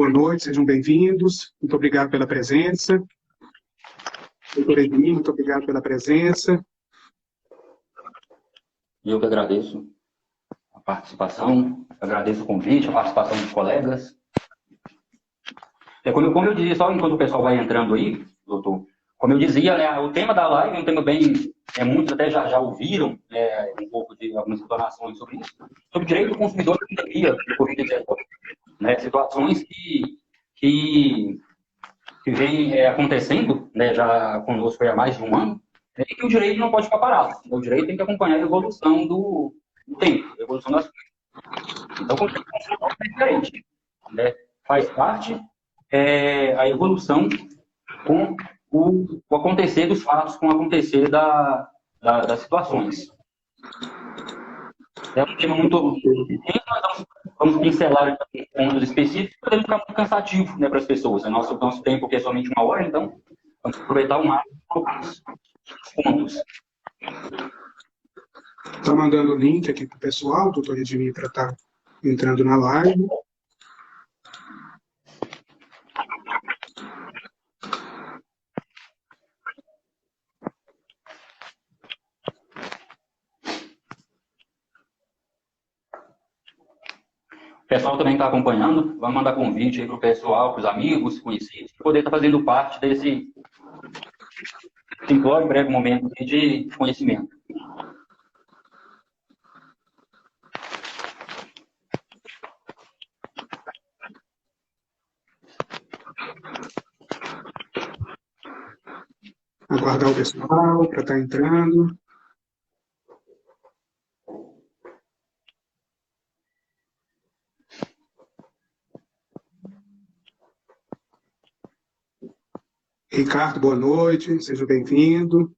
boa noite, sejam bem-vindos. Muito obrigado pela presença. Doutor Edmir, muito obrigado pela presença. Eu que agradeço a participação, agradeço o convite, a participação dos colegas. Como eu dizia, só enquanto o pessoal vai entrando aí, doutor, como eu dizia, né, o tema da live é um tema bem, muitos até já ouviram um pouco de algumas informações sobre isso, sobre o direito do consumidor na pandemia do Covid-19, né, situações que vem acontecendo, né, já conosco há mais de um ano, e que o direito não pode ficar parado. O direito tem que acompanhar a evolução do tempo, a evolução das coisas. Então, o direito constitucional é diferente. Né? Faz parte a evolução com o acontecer dos fatos, com o acontecer das situações. É um tema muito... Nós vamos pincelar pontos específicos, para não ficar muito cansativo, né, para as pessoas. O nosso tempo que é somente 1 hora, então vamos aproveitar o máximo alguns pontos. Está mandando o link aqui para o pessoal, o doutor Edmir, para estar entrando na live. O pessoal também está acompanhando, vamos mandar convite aí para o pessoal, para os amigos, conhecidos, para poder estar fazendo parte desse simplório, breve momento de conhecimento. Aguardar o pessoal para estar entrando. Ricardo, boa noite, seja bem-vindo.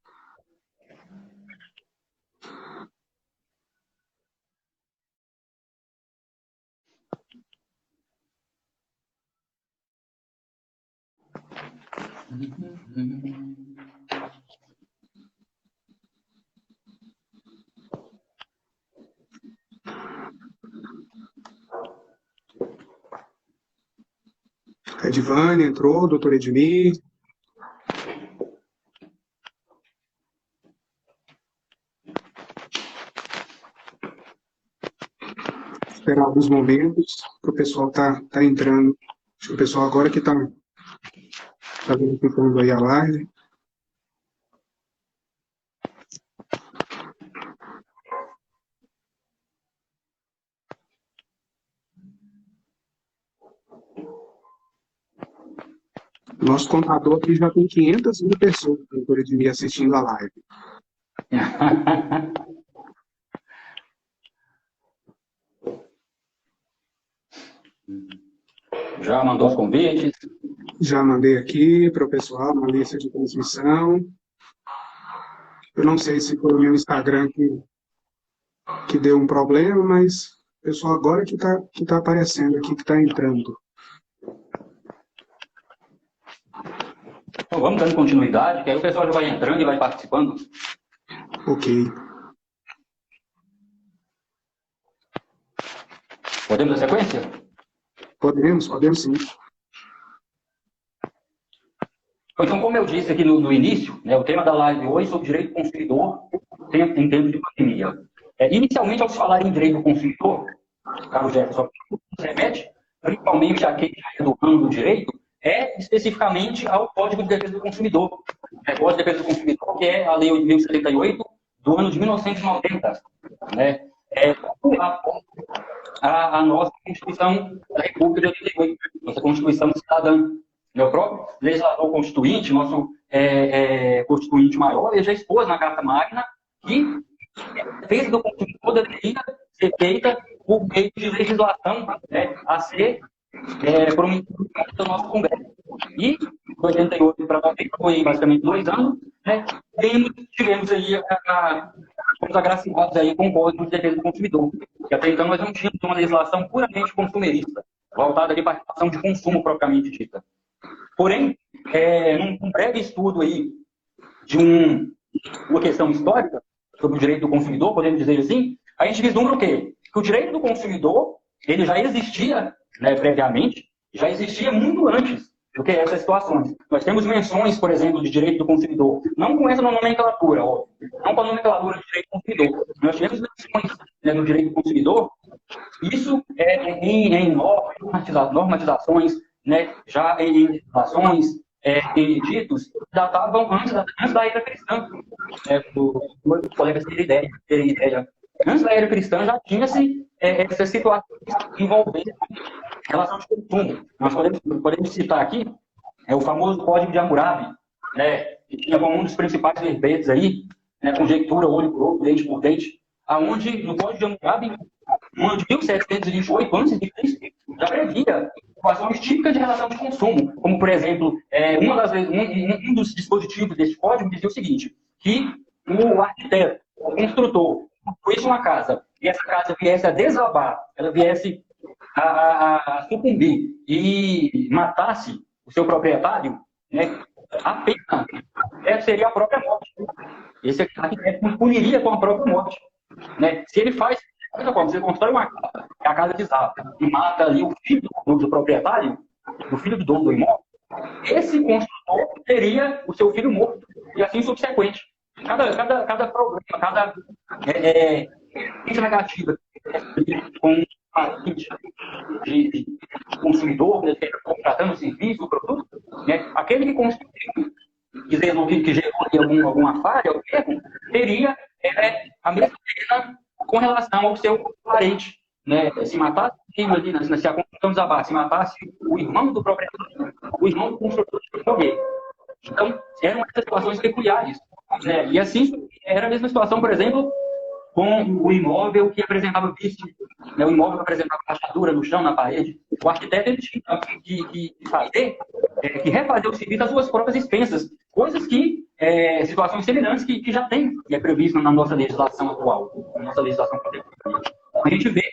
Edvânia entrou, doutor Edmir. Esperar alguns momentos para o pessoal tá entrando. Acho que o pessoal agora que está verificando aí a live. Nosso contador aqui já tem 500 mil pessoas, doutor Edmir, assistindo a live. Já mandou os convites? Já mandei aqui para o pessoal uma lista de transmissão. Eu não sei se foi o meu Instagram que deu um problema, mas o pessoal agora que tá aparecendo aqui, que está entrando. Então, vamos dando continuidade, que aí o pessoal já vai entrando e vai participando. Ok. Podemos dar sequência? Podemos sim. Então, como eu disse aqui no início, né, o tema da live hoje é sobre direito do consumidor em tempos de pandemia. Inicialmente, ao se falar em direito do consumidor, Carlos Jefferson, se remete principalmente a quem é do ramo do direito, especificamente ao Código de Defesa do Consumidor. O Código de Defesa do Consumidor, que é a Lei 8.078, do ano de 1990. Né? A nossa Constituição da República de 88, nossa Constituição Cidadã. Meu próprio legislador constituinte, nosso constituinte maior, ele já expôs na Carta Magna que a defesa do consumidor deveria ser feita por meio de legislação, né, a ser prometida pelo nosso Congresso. E, de 88 para 90, foi basicamente 2 anos, né, tivemos aí, fomos agraciados aí com o Código de Defesa do Consumidor. E até então nós não tínhamos uma legislação puramente consumerista, voltada ali para a relação de consumo propriamente dita. Porém, num breve estudo aí de uma questão histórica sobre o direito do consumidor, podemos dizer assim, a gente vislumbra o quê? Que o direito do consumidor ele já existia, né, previamente, já existia muito antes do que essas situações. Nós temos menções, por exemplo, de direito do consumidor, não com essa nomenclatura, ó, não com a nomenclatura de direito do consumidor. Nós tivemos menções, né, no direito do consumidor, isso em normatizações, né, já em legislações, em editos, datavam antes da era cristã. Os colegas terem ideia. Antes da era cristã já tinha-se essas situações envolvendo relação de consumo. Nós podemos citar aqui o famoso Código de Hammurabi, né, que tinha como um dos principais verbetes aí, né, conjectura, olho por olho, dente por dente, aonde no Código de Hammurabi, no ano de 1728 a.C., já previa situações típicas de relação de consumo, como, por exemplo, um dos dispositivos desse código dizia o seguinte, que o arquiteto, o construtor, construísse uma casa e essa casa viesse a desabar, ela viesse a sucumbir e matasse o seu proprietário, né, a pena seria a própria morte. Esse arquiteto puniria com a própria morte. Né? Se ele faz, você constrói uma casa, a casa desaba e mata ali o filho do proprietário, o filho do dono do imóvel, esse construtor teria o seu filho morto e assim subsequente. Cada problema, cada negativa com de consumidor, né, contratando o serviço, o produto, né, aquele que construiu, que gerou alguma falha, algum erro, teria a mesma pena com relação ao seu parente. Né? Se matasse ali, se a construção desabasse, se matasse o irmão do proprietário, o irmão do construtor de morrer. Então, eram essas situações peculiares. Né? E assim, era a mesma situação, por exemplo, com o imóvel que apresentava vício, né? O imóvel que apresentava rachadura no chão, na parede. O arquiteto ele tinha que fazer, que refazer o serviço às suas próprias expensas. Coisas que, situações semelhantes que já tem, e é previsto na nossa legislação atual, na nossa legislação contemporânea. A gente vê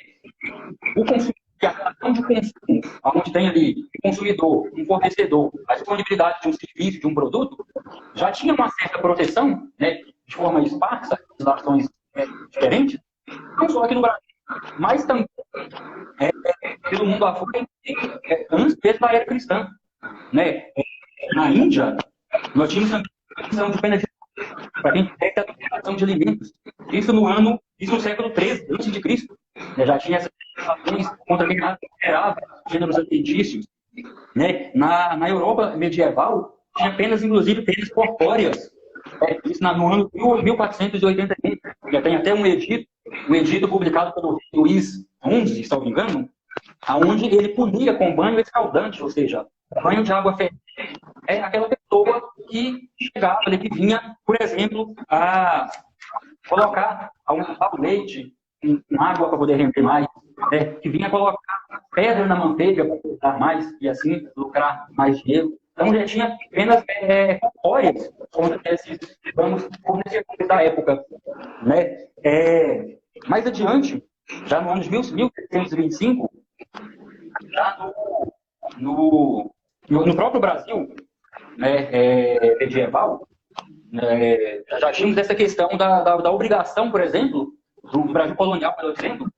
o consumidor, que a relação de consumo, onde tem ali um consumidor, um fornecedor, a disponibilidade de um serviço, de um produto, já tinha uma certa proteção, né, de forma esparsa, legislações diferentes, não só aqui no Brasil, mas também pelo mundo afora, antes mesmo da era cristã. Né? Na Índia, nós tínhamos a questão de pena de para quem detecta a adulteração de alimentos. Isso no século XIII a.C. Já tinha essas legislações contra quem adulterava gêneros alimentícios. Né? Na Europa medieval, tinha penas, inclusive, penas corpóreas. Isso no ano 1481. Já tem até um edito publicado pelo Luís XI, se não me engano, onde ele punia com banho escaldante, ou seja, banho de água fervente. É aquela pessoa que chegava ali, que vinha, por exemplo, a colocar, a untar o leite em água para poder render mais, que vinha colocar pedra na manteiga para lucrar mais e assim lucrar mais dinheiro. Então já tinha penas corpóreas contra esses, fornecedores da época. Né? Mais adiante, já no ano de 1725, já no próprio Brasil medieval, já tínhamos essa questão da obrigação, por exemplo, do Brasil colonial, por exemplo.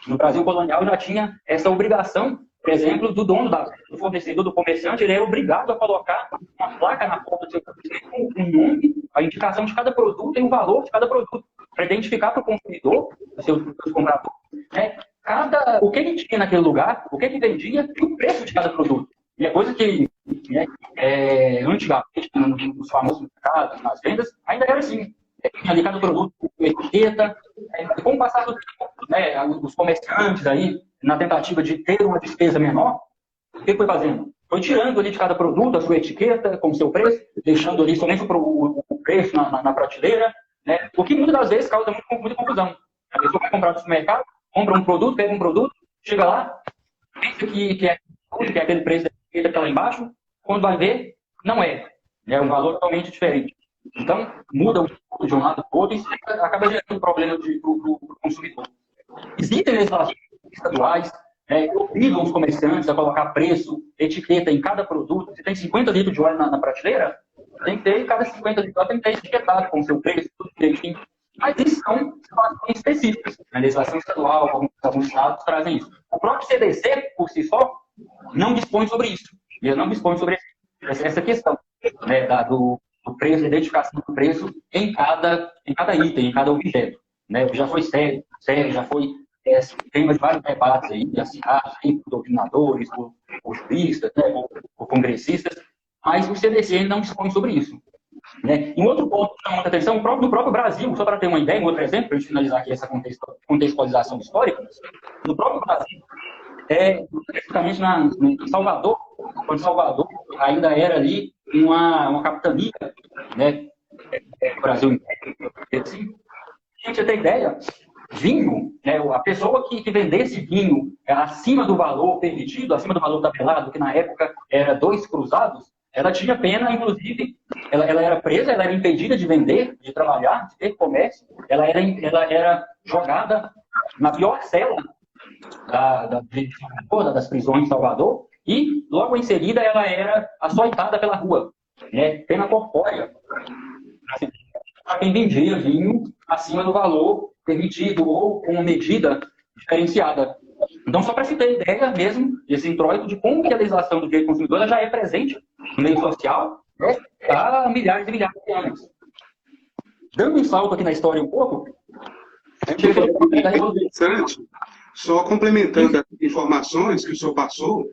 No Brasil colonial já tinha essa obrigação, por exemplo, do dono, do fornecedor, do comerciante, ele era obrigado a colocar uma placa na porta do seu estabelecimento com o nome, a indicação de cada produto e o valor de cada produto, para identificar para o consumidor, os seus compradores, o que ele tinha naquele lugar, o que ele vendia e o preço de cada produto. E é coisa que, antigamente, nos famosos mercados, nas vendas, ainda era assim. Tinha ali cada produto com etiqueta. Com o passar do tempo, os comerciantes aí, na tentativa de ter uma despesa menor, o que foi fazendo? Foi tirando ali de cada produto a sua etiqueta com o seu preço, deixando ali somente o preço na prateleira, né? O que muitas das vezes causa muita confusão. A pessoa vai comprar no supermercado, compra um produto, pega um produto, chega lá, pensa que é aquele preço da etiqueta que está lá embaixo, quando vai ver, não é. É um valor totalmente diferente. Então, muda o custo de um lado para o outro e isso acaba gerando um problema para o consumidor. Existem legislações estaduais que obrigam os comerciantes a colocar preço, etiqueta em cada produto. Se tem 50 litros de óleo na prateleira, tem que ter, cada 50 litros tem que ter etiquetado com o seu preço, tudo direitinho. Mas isso são situações específicas. A legislação estadual, alguns estados trazem isso. O próprio CDC, por si só, não dispõe sobre isso. Ele não dispõe sobre essa questão, né, do preço, da identificação do preço em cada item, em cada objeto. Né? Já foi sério, já foi tema de vários debates aí, acirrados aí, por doutrinadores, por juristas, né, por congressistas, mas o CDC ainda não dispõe sobre isso. Né? E um outro ponto que chama muita atenção, no próprio Brasil, só para ter uma ideia, um outro exemplo, para a gente finalizar aqui essa contextualização histórica, no próprio Brasil, especificamente em Salvador, quando Salvador ainda era ali uma capitania, né, do Brasil inteiro, assim, a gente tem ideia, vinho, né, a pessoa que vendesse vinho acima do valor permitido, acima do valor tabelado, que na época era 2 cruzados, ela tinha pena, inclusive, ela era presa, ela era impedida de vender, de trabalhar, de ter comércio, ela era jogada na pior cela das prisões de Salvador, e logo em seguida ela era açoitada pela rua, né, pena corpórea, para quem vendia vinho acima do valor permitido ou com uma medida diferenciada. Então, só para se ter ideia mesmo, esse introito de como que a legislação do direito consumidor ela já é presente no meio social, né, há milhares e milhares de anos. Dando um salto aqui na história um pouco, a gente vê interessante, só complementando as informações que o senhor passou,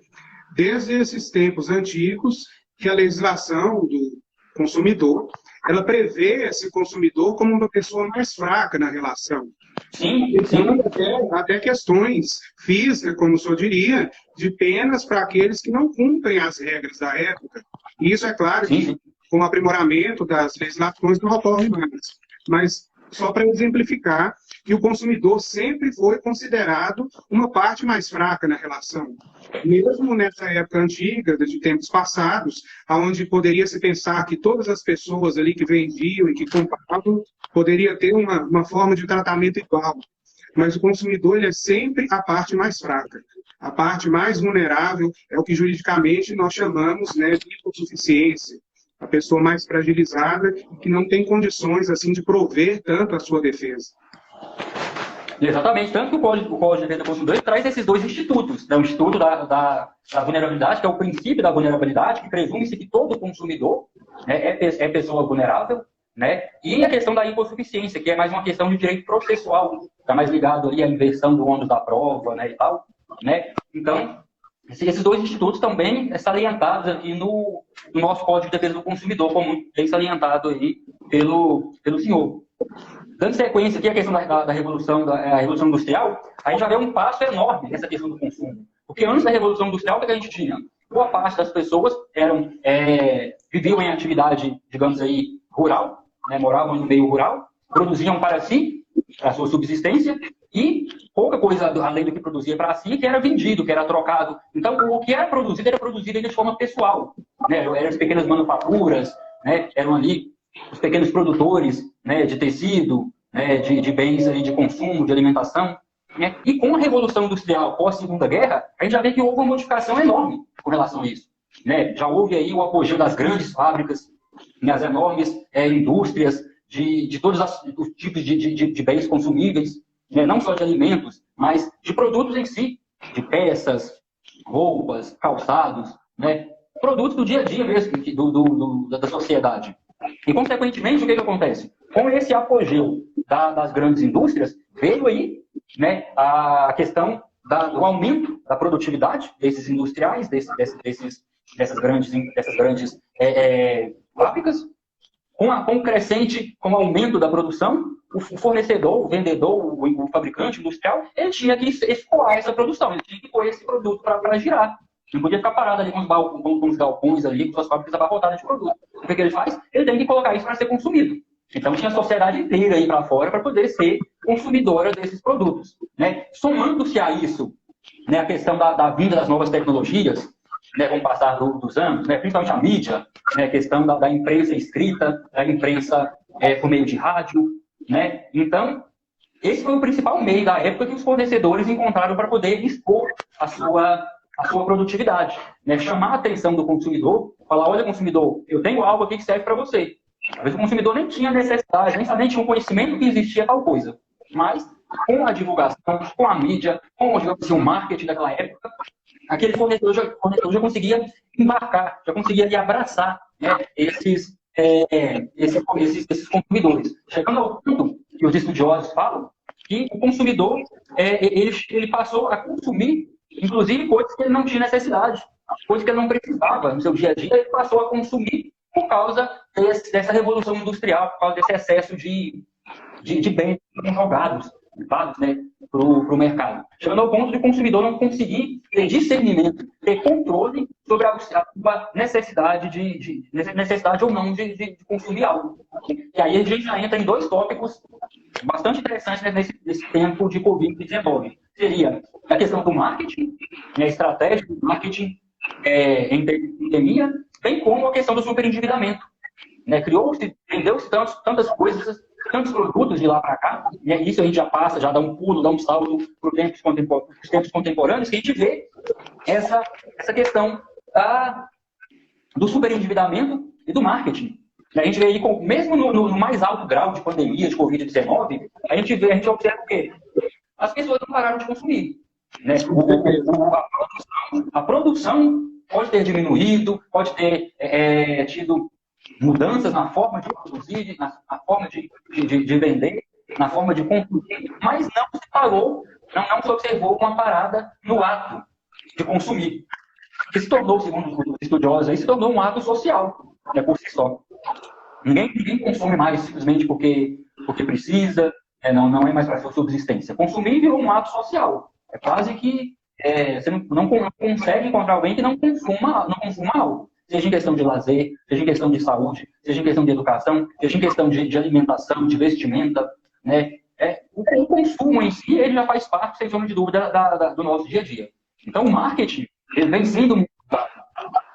desde esses tempos antigos, que a legislação do consumidor, ela prevê esse consumidor como uma pessoa mais fraca na relação. Sim, até questões físicas, como o senhor diria, de penas para aqueles que não cumprem as regras da época. E isso é claro que com o aprimoramento das legislações não ocorre mais. Mas só para exemplificar que o consumidor sempre foi considerado uma parte mais fraca na relação. Mesmo nessa época antiga, de tempos passados, onde poderia se pensar que todas as pessoas ali que vendiam e que compravam poderia ter uma forma de tratamento igual. Mas o consumidor ele é sempre a parte mais fraca. A parte mais vulnerável é o que juridicamente nós chamamos, né, de hipossuficiência. A pessoa mais fragilizada e que não tem condições assim de prover tanto a sua defesa. Exatamente, tanto que o Código de Defesa do Consumidor traz esses 2 institutos, né? O Instituto da Vulnerabilidade, que é o princípio da vulnerabilidade, que presume-se que todo consumidor, né, é pessoa vulnerável, né? E a questão da hipossuficiência, que é mais uma questão de direito processual, está mais ligado ali à inversão do ônus da prova, né, e tal, né? Então, esses 2 institutos estão bem salientados aqui no nosso Código de Defesa do Consumidor, como bem salientado aí pelo senhor. Dando sequência aqui à questão da Revolução Industrial, a gente já vê um passo enorme nessa questão do consumo. Porque antes da Revolução Industrial, o que a gente tinha? Boa parte das pessoas viviam em atividade, digamos aí, rural, né, moravam no meio rural, produziam para si, para a sua subsistência, e pouca coisa além do que produzia para si, que era vendido, que era trocado. Então, o que era produzido ainda de forma pessoal. Né? Eram as pequenas manufaturas, né? Eram ali os pequenos produtores, né, de tecido, né, de bens ali, de consumo, de alimentação. Né? E com a Revolução Industrial pós-Segunda Guerra, a gente já vê que houve uma modificação enorme com relação a isso. Né? Já houve aí o apogeu das grandes fábricas, né, as enormes indústrias de todos os tipos de bens consumíveis, né, não só de alimentos, mas de produtos em si, de peças, roupas, calçados, né, produtos do dia a dia mesmo da sociedade. E, consequentemente, o que acontece? Com esse apogeu das grandes indústrias, veio aí, né, a questão do aumento da produtividade desses industriais, dessas grandes fábricas, com o aumento da produção, o fornecedor, o vendedor, o fabricante industrial, ele tinha que escoar essa produção, ele tinha que pôr esse produto para girar. Não podia ficar parado ali com os galpões ali, com suas fábricas abarrotadas de produto. O que ele faz? Ele tem que colocar isso para ser consumido. Então tinha a sociedade inteira aí para fora para poder ser consumidora desses produtos. Né? Somando-se a isso, né, a questão da vinda das novas tecnologias, né, com o passar dos anos, né, principalmente a mídia, né, a questão da imprensa escrita, da imprensa por meio de rádio. Né? Então, esse foi o principal meio da época que os fornecedores encontraram para poder expor a sua produtividade. Né? Chamar a atenção do consumidor, falar, olha, consumidor, eu tenho algo aqui que serve para você. Às vezes o consumidor nem tinha necessidade, nem tinha um conhecimento que existia tal coisa. Mas, com a divulgação, com a mídia, com o marketing daquela época, aquele fornecedor já conseguia embarcar, já conseguia ali abraçar, né, esses consumidores. Chegando ao ponto que os estudiosos falam que o consumidor ele passou a consumir, inclusive, coisas que ele não tinha necessidade, coisas que ele não precisava no seu dia a dia, ele passou a consumir por causa dessa revolução industrial, por causa desse excesso de bens jogados, né, para o mercado. Chegando ao ponto de o consumidor não conseguir ter discernimento, ter controle sobre a necessidade ou não de consumir algo. E aí a gente já entra em dois tópicos bastante interessantes, né, nesse tempo de Covid-19. Seria a questão do marketing, né, a estratégia do marketing em pandemia, bem como a questão do superendividamento. Né, vendeu-se tantas coisas, tantos produtos de lá para cá, e isso a gente já passa, já dá um pulo, dá um salto para os tempos contemporâneos, que a gente vê essa questão do superendividamento e do marketing. A gente vê aí, mesmo no mais alto grau de pandemia, de Covid-19, a gente observa o quê? As pessoas não pararam de consumir. Né? A produção pode ter diminuído, pode ter tido mudanças na forma de produzir, na forma de vender, na forma de consumir, mas não se parou, não se observou uma parada no ato de consumir. Que se tornou, segundo os estudiosos, aí, se tornou um ato social, né, por si só. Ninguém consome mais simplesmente porque precisa, não é mais para sua subsistência. Consumir virou um ato social. É quase que você não consegue encontrar alguém que não consuma algo. Seja em questão de lazer, seja em questão de saúde, seja em questão de educação, seja em questão de alimentação, de vestimenta, né? O consumo em si, ele já faz parte, sem sombra de dúvida, do nosso dia a dia. Então, o marketing, ele vem sendo muito usado.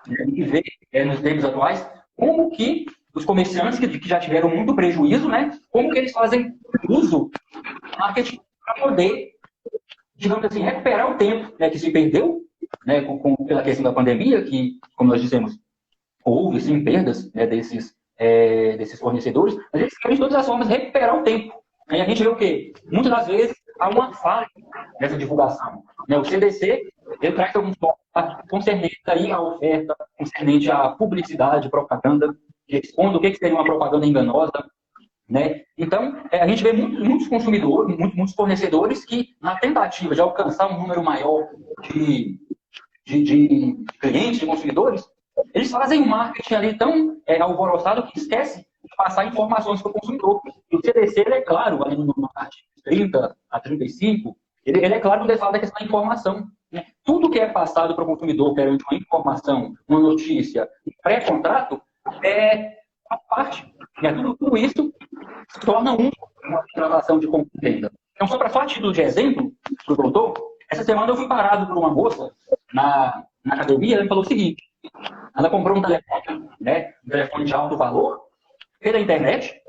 A gente vê nos tempos atuais como que os comerciantes que já tiveram muito prejuízo, né? Como que eles fazem uso do marketing para poder, digamos assim, recuperar o tempo, né, que se perdeu, né, pela questão da pandemia, que, como nós dissemos, houve, sim, perdas, né, desses fornecedores, mas eles querem de todas as formas recuperar o tempo. Aí a gente vê o quê? Muitas das vezes há uma falha nessa divulgação. Né? O CDC, ele traz alguns tópicos concernentes aí à oferta, concernente à publicidade, propaganda, que responde o que seria uma propaganda enganosa. Né? Então, a gente vê muitos consumidores, muitos fornecedores que, na tentativa de alcançar um número maior de clientes, de consumidores, eles fazem um marketing ali tão alvoroçado que esquece de passar informações para o consumidor. E o CDC, ele é claro, ali no artigo 30 a 35, ele é claro quando ele fala da questão da informação. Né? Tudo que é passado para o consumidor perante uma informação, uma notícia, um pré-contrato, a parte. Né? Tudo isso se torna uma transação de compra e venda. Então, só para falar título de exemplo, para o doutor, essa semana eu fui parado por uma moça na academia, ela me falou o seguinte: ela comprou um telefone, né, um telefone de alto valor, pela internet.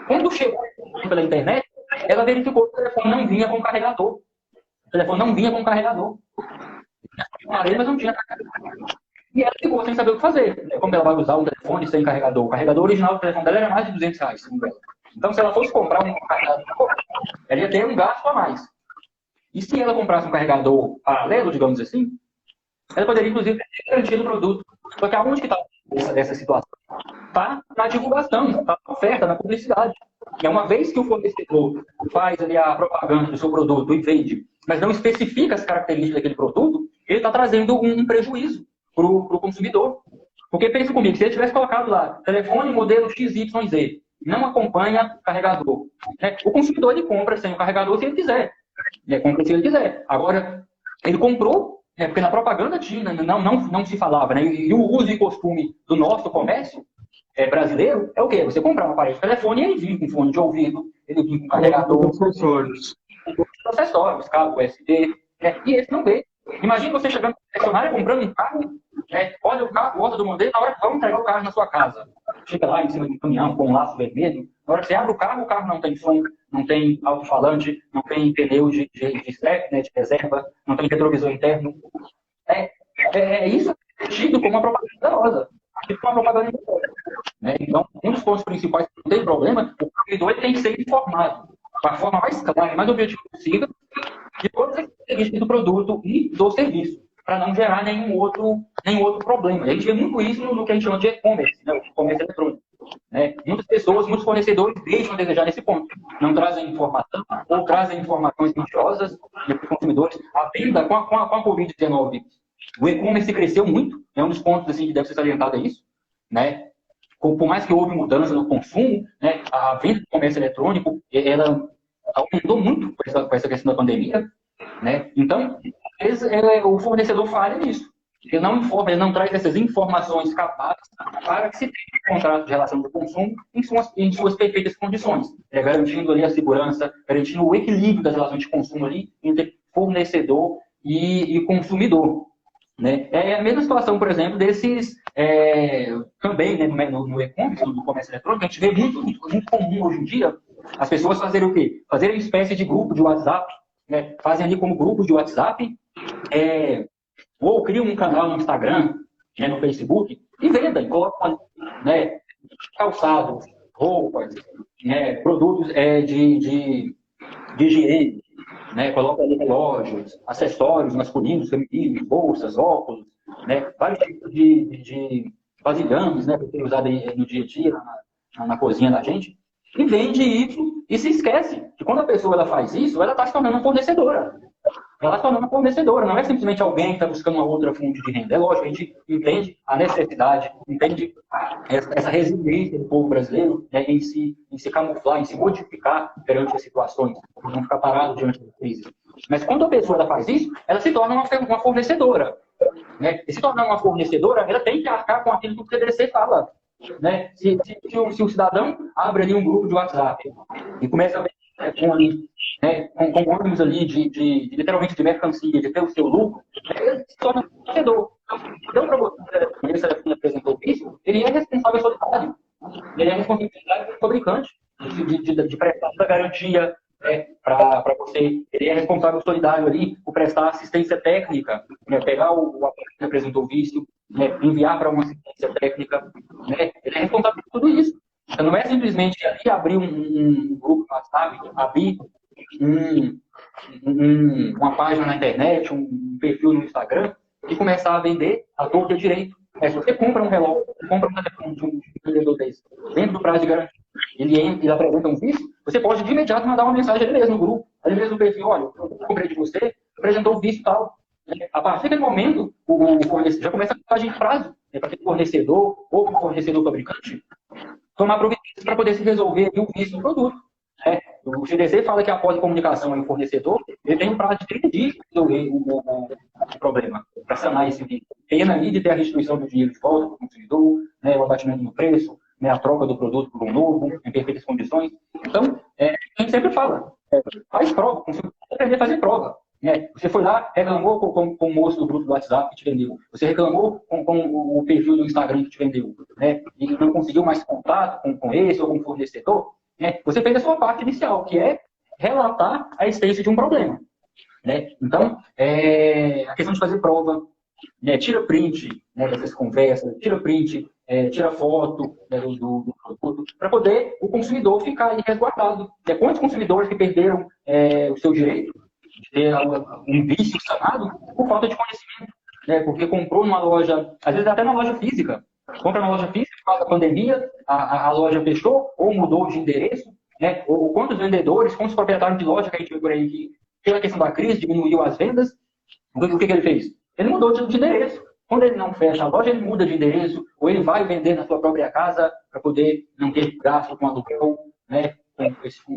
Quando chegou pela internet, ela verificou que o telefone não vinha com carregador. O telefone não vinha com carregador. Eu parei, mas não tinha carregador. E ela ficou sem saber o que fazer. Como ela vai usar um telefone sem carregador? O carregador original do telefone dela era mais de R$200, segundo ela. Então, se ela fosse comprar um carregador, ela ia ter um gasto a mais. E se ela comprasse um carregador paralelo, digamos assim, ela poderia, inclusive, ter garantido o produto. Só que aonde que está essa situação? Está na divulgação, está na oferta, na publicidade. E uma vez que o fornecedor faz ali a propaganda do seu produto e vende, mas não especifica as características daquele produto, ele está trazendo um prejuízo para o consumidor. Porque pensa comigo, se ele tivesse colocado lá, telefone modelo XYZ, não acompanha carregador. Né? O consumidor ele compra sem o carregador se ele quiser. Compra se ele quiser. Agora, ele comprou, porque na propaganda tinha, não se falava. Né? E o uso e costume do nosso comércio brasileiro é o quê? Você comprar um aparelho de telefone e ele vinha com fone de ouvido, ele vinha com carregador. Acessórios, cabo USB. E esse não vê. Imagina você chegando na concessionária comprando um carro, olha o carro, gosta do modelo, na hora que vão entregar o carro na sua casa. Chega lá em cima de um caminhão com um laço vermelho, na hora que você abre o carro não tem som, não tem alto-falante, não tem pneu de strap, né, de reserva, não tem retrovisor interno. Isso é tido como uma propaganda enganosa. Tido como uma propaganda enganosa. Né? Então, um dos pontos principais que não tem problema, o consumidor ele tem que ser informado da forma mais clara e mais objetiva possível de todas as características do produto e do serviço. para não gerar nenhum outro problema. E a gente vê muito isso no que a gente chama de e-commerce, né, o comércio eletrônico. Né? Muitas pessoas, muitos fornecedores deixam a desejar nesse ponto. Não trazem informação ou trazem informações mentirosas para os consumidores. A venda com a Covid-19, o e-commerce cresceu muito, é um dos pontos assim, que deve ser salientado, é isso. Né? Por mais que houve mudança no consumo, né, a venda do comércio eletrônico, ela aumentou muito com essa questão da pandemia. Né? Então, às vezes, o fornecedor falha nisso. Ele não informa, ele não traz essas informações cabais para que se tenha um contrato de relação de consumo em suas perfeitas condições, garantindo ali a segurança, garantindo o equilíbrio das relações de consumo ali entre fornecedor e consumidor. Né? É a mesma situação, por exemplo, desses também, né, no e-commerce, no comércio eletrônico, a gente vê muito comum hoje em dia as pessoas fazerem o quê? Fazerem uma espécie de grupo de WhatsApp, né? Fazem ali como grupo de WhatsApp, ou criam um canal no Instagram, né, no Facebook, e vendem, colocam, né, calçados, roupas, né, produtos de higiene, né, colocam ali relógios, acessórios masculinos, femininos, bolsas, óculos, né, vários tipos de vasilhames, né, para ser usado no dia a dia, na cozinha da gente, e vende isso e se esquece que quando a pessoa ela faz isso, ela está se tornando uma fornecedora. Ela se torna uma fornecedora, não é simplesmente alguém que está buscando uma outra fonte de renda. É lógico, a gente entende a necessidade, entende essa resiliência do povo brasileiro, né, em se camuflar, em se modificar perante as situações, não ficar parado diante da crise. Mas quando a pessoa ela faz isso, ela se torna uma fornecedora. Né? E se tornar uma fornecedora, ela tem que arcar com aquilo que o CDC fala. Né? Se o cidadão abre ali um grupo de WhatsApp e começa a ver com ônibus ali literalmente de mercancia, de ter o seu lucro, ele se torna um vendedor. Então, para você, quando esse telefone apresentou isso, ele é responsável solidário. Ele é responsável do fabricante de prestar essa garantia para você. Ele é responsável solidário ali por prestar assistência técnica, né, pegar o aparelho que apresentou o vício, né, enviar para uma assistência técnica. Né, ele é responsável por tudo isso. Então, não é simplesmente ali abrir um grupo no WhatsApp, abrir uma página na internet, um perfil no Instagram e começar a vender a torta direito. Se você compra um relógio, compra um telefone de um vendedor desse, dentro do prazo de garantia, ele apresenta um vício, você pode de imediato mandar uma mensagem ali mesmo no grupo, ali mesmo no perfil, olha, eu comprei de você, apresentou o vício e tal. A partir daquele momento, o fornecedor já começa a mensagem de prazo, para aquele fornecedor ou para o fornecedor fabricante tomar providências para poder se resolver o vício do produto. Né? O CDC fala que após a comunicação ao fornecedor, ele tem um prazo de 30 dias para resolver o problema, para sanar esse vício. Pena ali de ter a restituição do dinheiro de volta para o consumidor, né, o abatimento no preço, né, a troca do produto por um novo, em perfeitas condições. Então, a gente sempre fala, faz prova, o consumidor tem que aprender a fazer prova. Você foi lá, reclamou com o moço do grupo do WhatsApp que te vendeu. Você reclamou com o perfil do Instagram que te vendeu. Né? E não conseguiu mais contato com esse ou com o fornecedor. Né? Você fez a sua parte inicial, que é relatar a existência de um problema. Né? Então, a questão de fazer prova, né? Tira print, né, dessas conversas, tira print, tira foto, né, do produto, para poder o consumidor ficar aí resguardado. Quantos consumidores que perderam o seu direito de ter um vício sanado por falta de conhecimento, né? Porque comprou numa loja, às vezes até na loja física, compra na loja física, por causa da pandemia, a loja fechou ou mudou de endereço, né? Ou quantos vendedores, quantos proprietários de loja que a gente vê por aí que, pela questão da crise, diminuiu as vendas, o que ele fez? Ele mudou de endereço. Quando ele não fecha a loja, ele muda de endereço, ou ele vai vender na sua própria casa para poder não ter gasto com aluguel, né?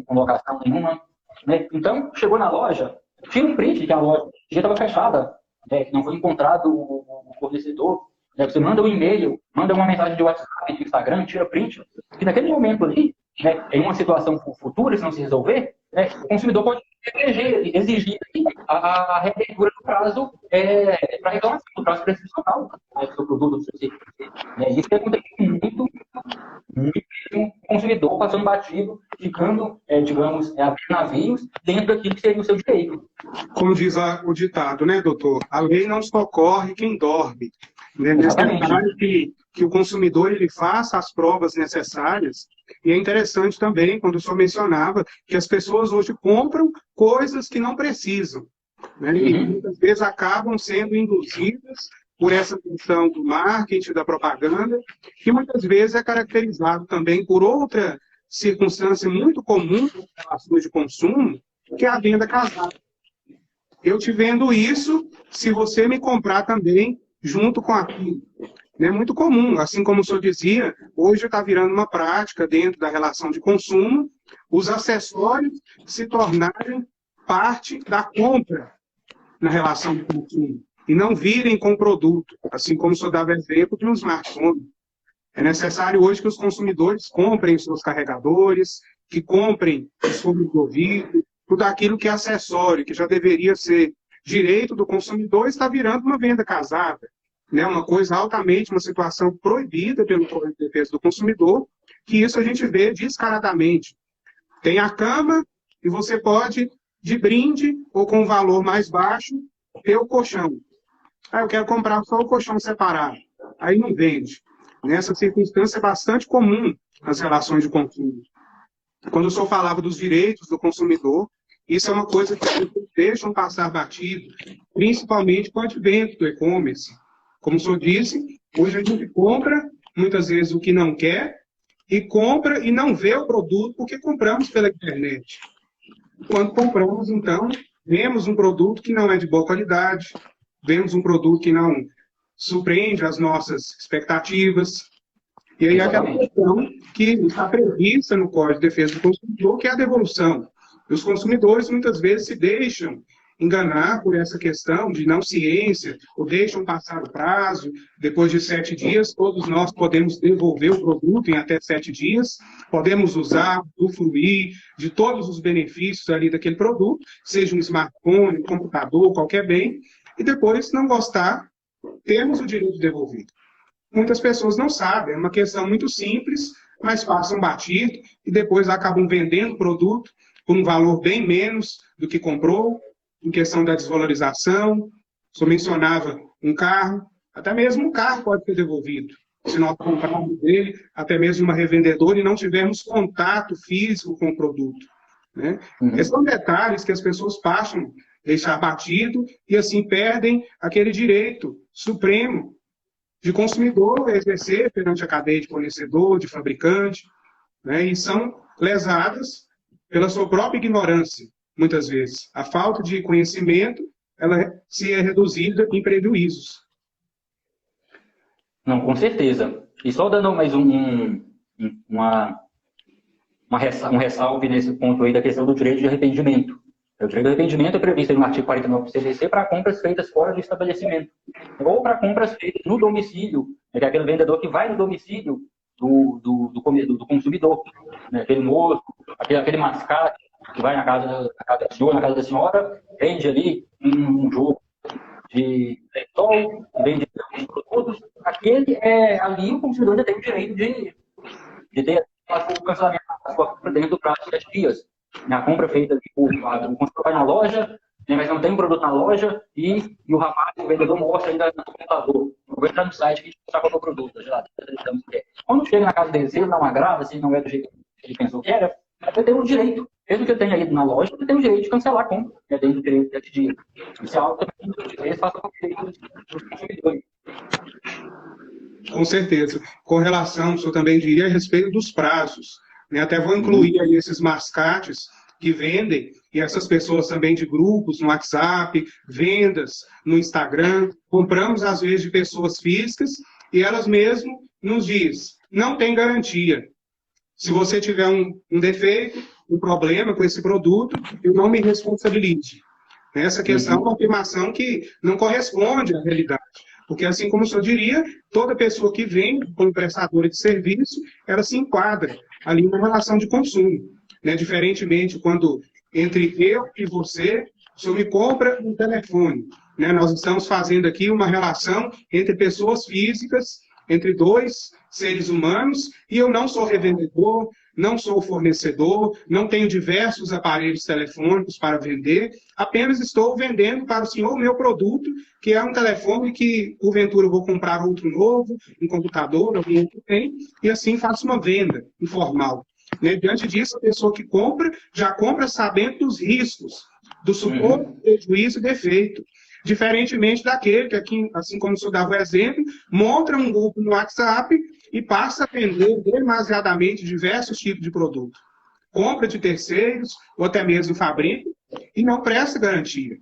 Com locação nenhuma. Né? Então, chegou na loja, tira um print que a loja já estava fechada, né, que não foi encontrado o fornecedor. Né, você manda um e-mail, manda uma mensagem de WhatsApp, de Instagram, tira print. E naquele momento ali, né, em uma situação futura, se não se resolver, né, o consumidor pode exigir a reabertura do prazo para reclamação, do prazo prescricional, né, do seu produto, do seu serviço. Né, isso tem acontecido muito o consumidor passando batido, ficando, digamos, abrindo navios dentro daquilo que seria o seu direito. Como diz o ditado, né, doutor? A lei não socorre quem dorme. É necessário que o consumidor ele faça as provas necessárias. E é interessante também, quando o senhor mencionava, que as pessoas hoje compram coisas que não precisam. né? E muitas vezes acabam sendo induzidas por essa questão do marketing, da propaganda, que muitas vezes é caracterizado também por outra circunstância muito comum nas relações de consumo, que é a venda casada. Eu te vendo isso, se você me comprar também junto com aquilo. É muito comum, assim como o senhor dizia, hoje está virando uma prática dentro da relação de consumo, os acessórios se tornarem parte da compra na relação de consumo e não virem com o produto, assim como o senhor dava exemplo de um smartphone. É necessário hoje que os consumidores comprem os seus carregadores, que comprem os fones de ouvido, tudo aquilo que é acessório, que já deveria ser direito do consumidor, está virando uma venda casada. Né? Uma coisa altamente, uma situação proibida pelo Código de Defesa do Consumidor, que isso a gente vê descaradamente. Tem a cama e você pode, de brinde ou com um valor mais baixo, ter o colchão. Ah, eu quero comprar só o colchão separado. Aí não vende. Nessa circunstância é bastante comum nas relações de consumo. Quando o senhor falava dos direitos do consumidor, isso é uma coisa que vocês deixam passar batido, principalmente com o advento do e-commerce. Como o senhor disse, hoje a gente compra, muitas vezes, o que não quer, e compra e não vê o produto porque compramos pela internet. Quando compramos, então, vemos um produto que não é de boa qualidade, vemos um produto que não surpreende as nossas expectativas. E aí aquela questão que está prevista no Código de Defesa do Consumidor, que é a devolução. E os consumidores muitas vezes se deixam enganar por essa questão de não ciência, ou deixam passar o prazo, depois de 7 dias, todos nós podemos devolver o produto em até 7 dias, podemos usar, usufruir de todos os benefícios ali daquele produto, seja um smartphone, um computador, qualquer bem, e depois, se não gostar, temos o direito de devolver. Muitas pessoas não sabem, é uma questão muito simples, mas passam batido e depois acabam vendendo o produto por um valor bem menos do que comprou, em questão da desvalorização. Só mencionava um carro, até mesmo um carro pode ser devolvido. Se nós comprarmos dele, até mesmo uma revendedora, e não tivermos contato físico com o produto. Né? Esses são detalhes que as pessoas passam deixar batido e assim perdem aquele direito supremo de consumidor exercer perante a cadeia de fornecedor, de fabricante, né? E são lesadas pela sua própria ignorância, muitas vezes. A falta de conhecimento, ela se é reduzida em prejuízos. Não, com certeza. E só dando mais um ressalve nesse ponto aí da questão do direito de arrependimento. O direito de arrependimento é previsto no artigo 49 do CDC para compras feitas fora do estabelecimento, ou para compras feitas no domicílio, que é aquele vendedor que vai no domicílio do consumidor, né? Aquele moço, aquele mascate que vai na casa do senhor, na casa da senhora, vende ali um jogo de leitol, vende produtos, ali o consumidor ainda tem o direito de ter o cancelamento da sua compra dentro do prazo de 7 dias. A compra feita por o consumidor vai na loja, né, mas não tem um produto na loja, e o rapaz, o vendedor, mostra ainda no computador. Eu vou entrar no site que mostrar qual é o produto, a geladeira, quando chega na casa dele, se ele não agrada, se não é do jeito que ele pensou que era, ele tem o direito, mesmo que ele tenha ido na loja, ele tem o direito de cancelar a compra, né, dentro do direito de 7 dias. Isso é algo também que eles façam com o direito dos consumidores. Com certeza. Com relação, o senhor também diria a respeito dos prazos. Né? Até vou incluir aí esses mascates que vendem, e essas pessoas também de grupos no WhatsApp, vendas no Instagram, compramos às vezes de pessoas físicas, e elas mesmo nos dizem, não tem garantia. Se você tiver um defeito, um problema com esse produto, eu não me responsabilize. Essa questão é uma afirmação que não corresponde à realidade. Porque, assim como o senhor diria, toda pessoa que vem como prestadora de serviço, ela se enquadra ali na relação de consumo. Né? Diferentemente, quando entre eu e você, o senhor me compra um telefone. Né? Nós estamos fazendo aqui uma relação entre pessoas físicas, entre dois seres humanos, e eu não sou revendedor, não sou fornecedor, não tenho diversos aparelhos telefônicos para vender, apenas estou vendendo para o senhor o meu produto, que é um telefone que, porventura, eu vou comprar outro novo, um computador, algum outro tem, e assim faço uma venda informal. Né? Diante disso, a pessoa que compra, já compra sabendo dos riscos do suposto prejuízo e defeito. Diferentemente daquele que, aqui, assim como o senhor dava o exemplo, monta um grupo no WhatsApp e passa a vender demasiadamente diversos tipos de produto. Compra de terceiros, ou até mesmo fabrica, e não presta garantia.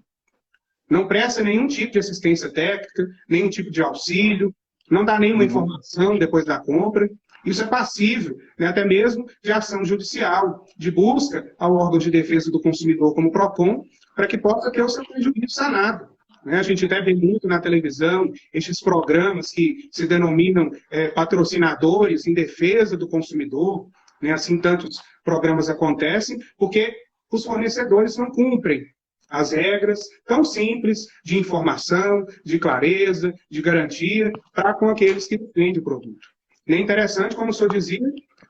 Não presta nenhum tipo de assistência técnica, nenhum tipo de auxílio, não dá nenhuma informação depois da compra. Isso é passível, né, até mesmo de ação judicial, de busca ao órgão de defesa do consumidor, como o PROCON, para que possa ter o seu prejuízo sanado. A gente até vê muito na televisão estes programas que se denominam patrocinadores em defesa do consumidor, né, assim tantos programas acontecem, porque os fornecedores não cumprem as regras tão simples de informação, de clareza, de garantia para com aqueles que vendem o produto. E é interessante, como o senhor dizia,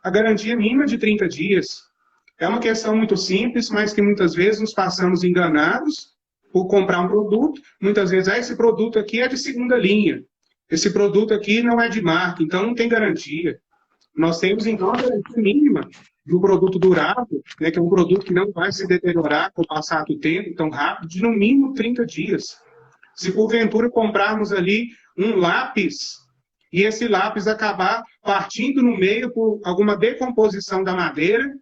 a garantia mínima de 30 dias. É uma questão muito simples, mas que muitas vezes nos passamos enganados por comprar um produto. Muitas vezes, esse produto aqui é de segunda linha. Esse produto aqui não é de marca, então não tem garantia. Nós temos, então, a garantia mínima de um produto durável, né, que é um produto que não vai se deteriorar com o passar do tempo tão rápido, de no mínimo 30 dias. Se porventura comprarmos ali um lápis e esse lápis acabar partindo no meio por alguma decomposição da madeira,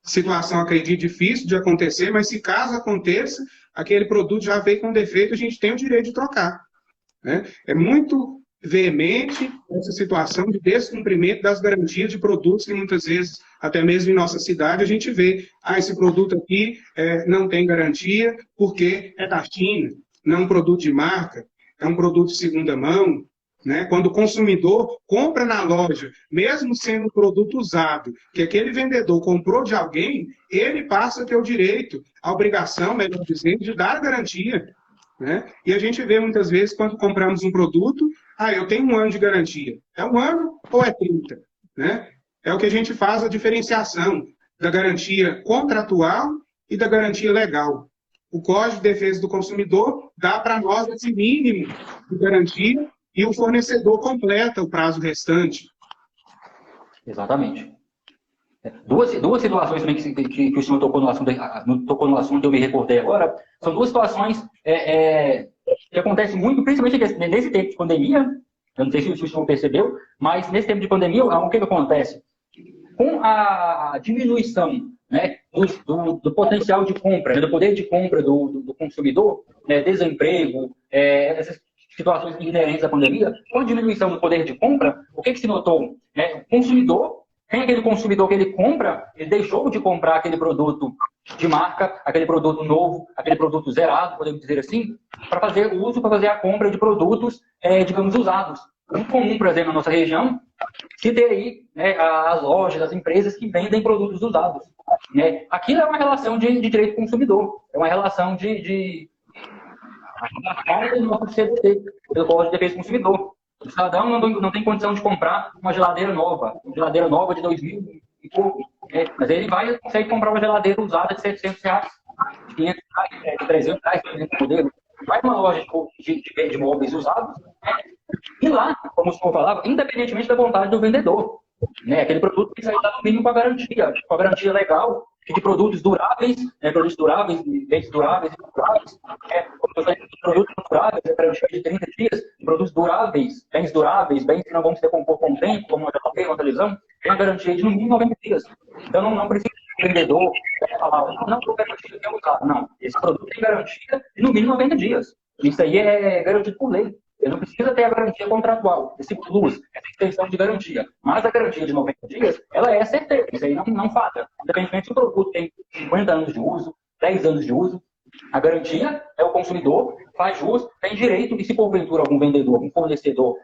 situação, acredito, difícil de acontecer, mas se caso aconteça, aquele produto já veio com defeito, a gente tem o direito de trocar. Né? É muito veemente essa situação de descumprimento das garantias de produtos que muitas vezes, até mesmo em nossa cidade, a gente vê, esse produto aqui não tem garantia porque é da China, não é um produto de marca, é um produto de segunda mão. Né? Quando o consumidor compra na loja, mesmo sendo um produto usado, que aquele vendedor comprou de alguém, ele passa a ter o direito, a obrigação, melhor dizendo, de dar garantia. Né? E a gente vê muitas vezes, quando compramos um produto, eu tenho 1 ano de garantia. É 1 ano ou é 30? Né? É o que a gente faz a diferenciação da garantia contratual e da garantia legal. O Código de Defesa do Consumidor dá para nós esse mínimo de garantia e o fornecedor completa o prazo restante. Exatamente. Duas situações também que o senhor tocou no assunto que eu me recordei agora, são duas situações que acontecem muito, principalmente nesse tempo de pandemia. Eu não sei se o senhor percebeu, mas nesse tempo de pandemia, o que acontece? Com a diminuição, né, do potencial de compra, né, do poder de compra do consumidor, né, desemprego, essas situações inerentes à pandemia, com a diminuição do poder de compra, o que se notou? O consumidor, tem aquele consumidor que ele compra, ele deixou de comprar aquele produto de marca, aquele produto novo, aquele produto zerado, podemos dizer assim, para fazer uso, para fazer a compra de produtos, digamos, usados. Muito comum, por exemplo, na nossa região, se ter aí, né, as lojas, as empresas que vendem produtos usados. Né? Aquilo é uma relação de direito do consumidor, é uma relação de a cara do nosso CDC, pelo Código de Defesa do Consumidor. O cidadão não tem condição de comprar uma geladeira nova de 2000 e pouco, mas ele consegue comprar uma geladeira usada de R$700, de R$500, de R$300, dependendo do modelo. Vai numa loja de móveis usados, e lá, como o senhor falava, independentemente da vontade do vendedor, né, aquele produto tem que sair no mínimo com a garantia legal, de produtos duráveis, bens duráveis e duráveis, produtos duráveis, garantia de 30 dias, produtos duráveis, bens que não vão se decompor com o tempo, como uma televisão, tem a garantia de no mínimo 90 dias. Então não precisa o vendedor falar, não estou garantido que é usado. Não, esse produto tem garantia de no mínimo 90 dias. Isso aí é garantido por lei. Ele não precisa ter a garantia contratual, esse plus, essa extensão de garantia. Mas a garantia de 90 dias, ela é certeira. Isso aí não falha. Independentemente se o produto tem 50 anos de uso, 10 anos de uso, a garantia é o consumidor, faz jus, tem direito, e se porventura algum vendedor, algum fornecedor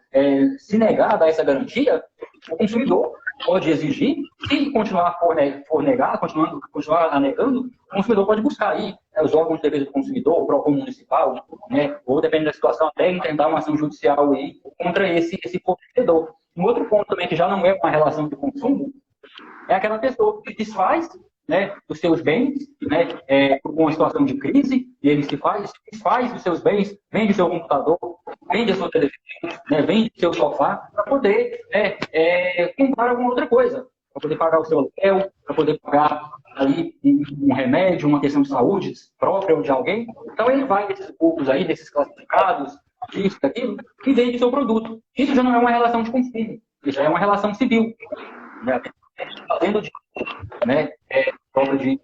se negar a dar essa garantia, o consumidor pode exigir, se continuar for negar, continuar negando, o consumidor pode buscar aí os órgãos de defesa do consumidor, o PROCON municipal, né, ou dependendo da situação, até intentar uma ação judicial aí contra esse fornecedor. Um outro ponto também que já não é uma relação de consumo é aquela pessoa que desfaz, né, dos seus bens, né, por uma situação de crise, e ele se desfaz dos seus bens, vende seu computador, vende a sua televisão, né, vende seu sofá, para poder comprar alguma outra coisa, para poder pagar o seu aluguel, para poder pagar ali um remédio, uma questão de saúde própria ou de alguém, então ele vai desses grupos aí, desses classificados, disso, daquilo, e vende seu produto. Isso já não é uma relação de consumo, isso já é uma relação civil. Né? Fazendo de, né, prova de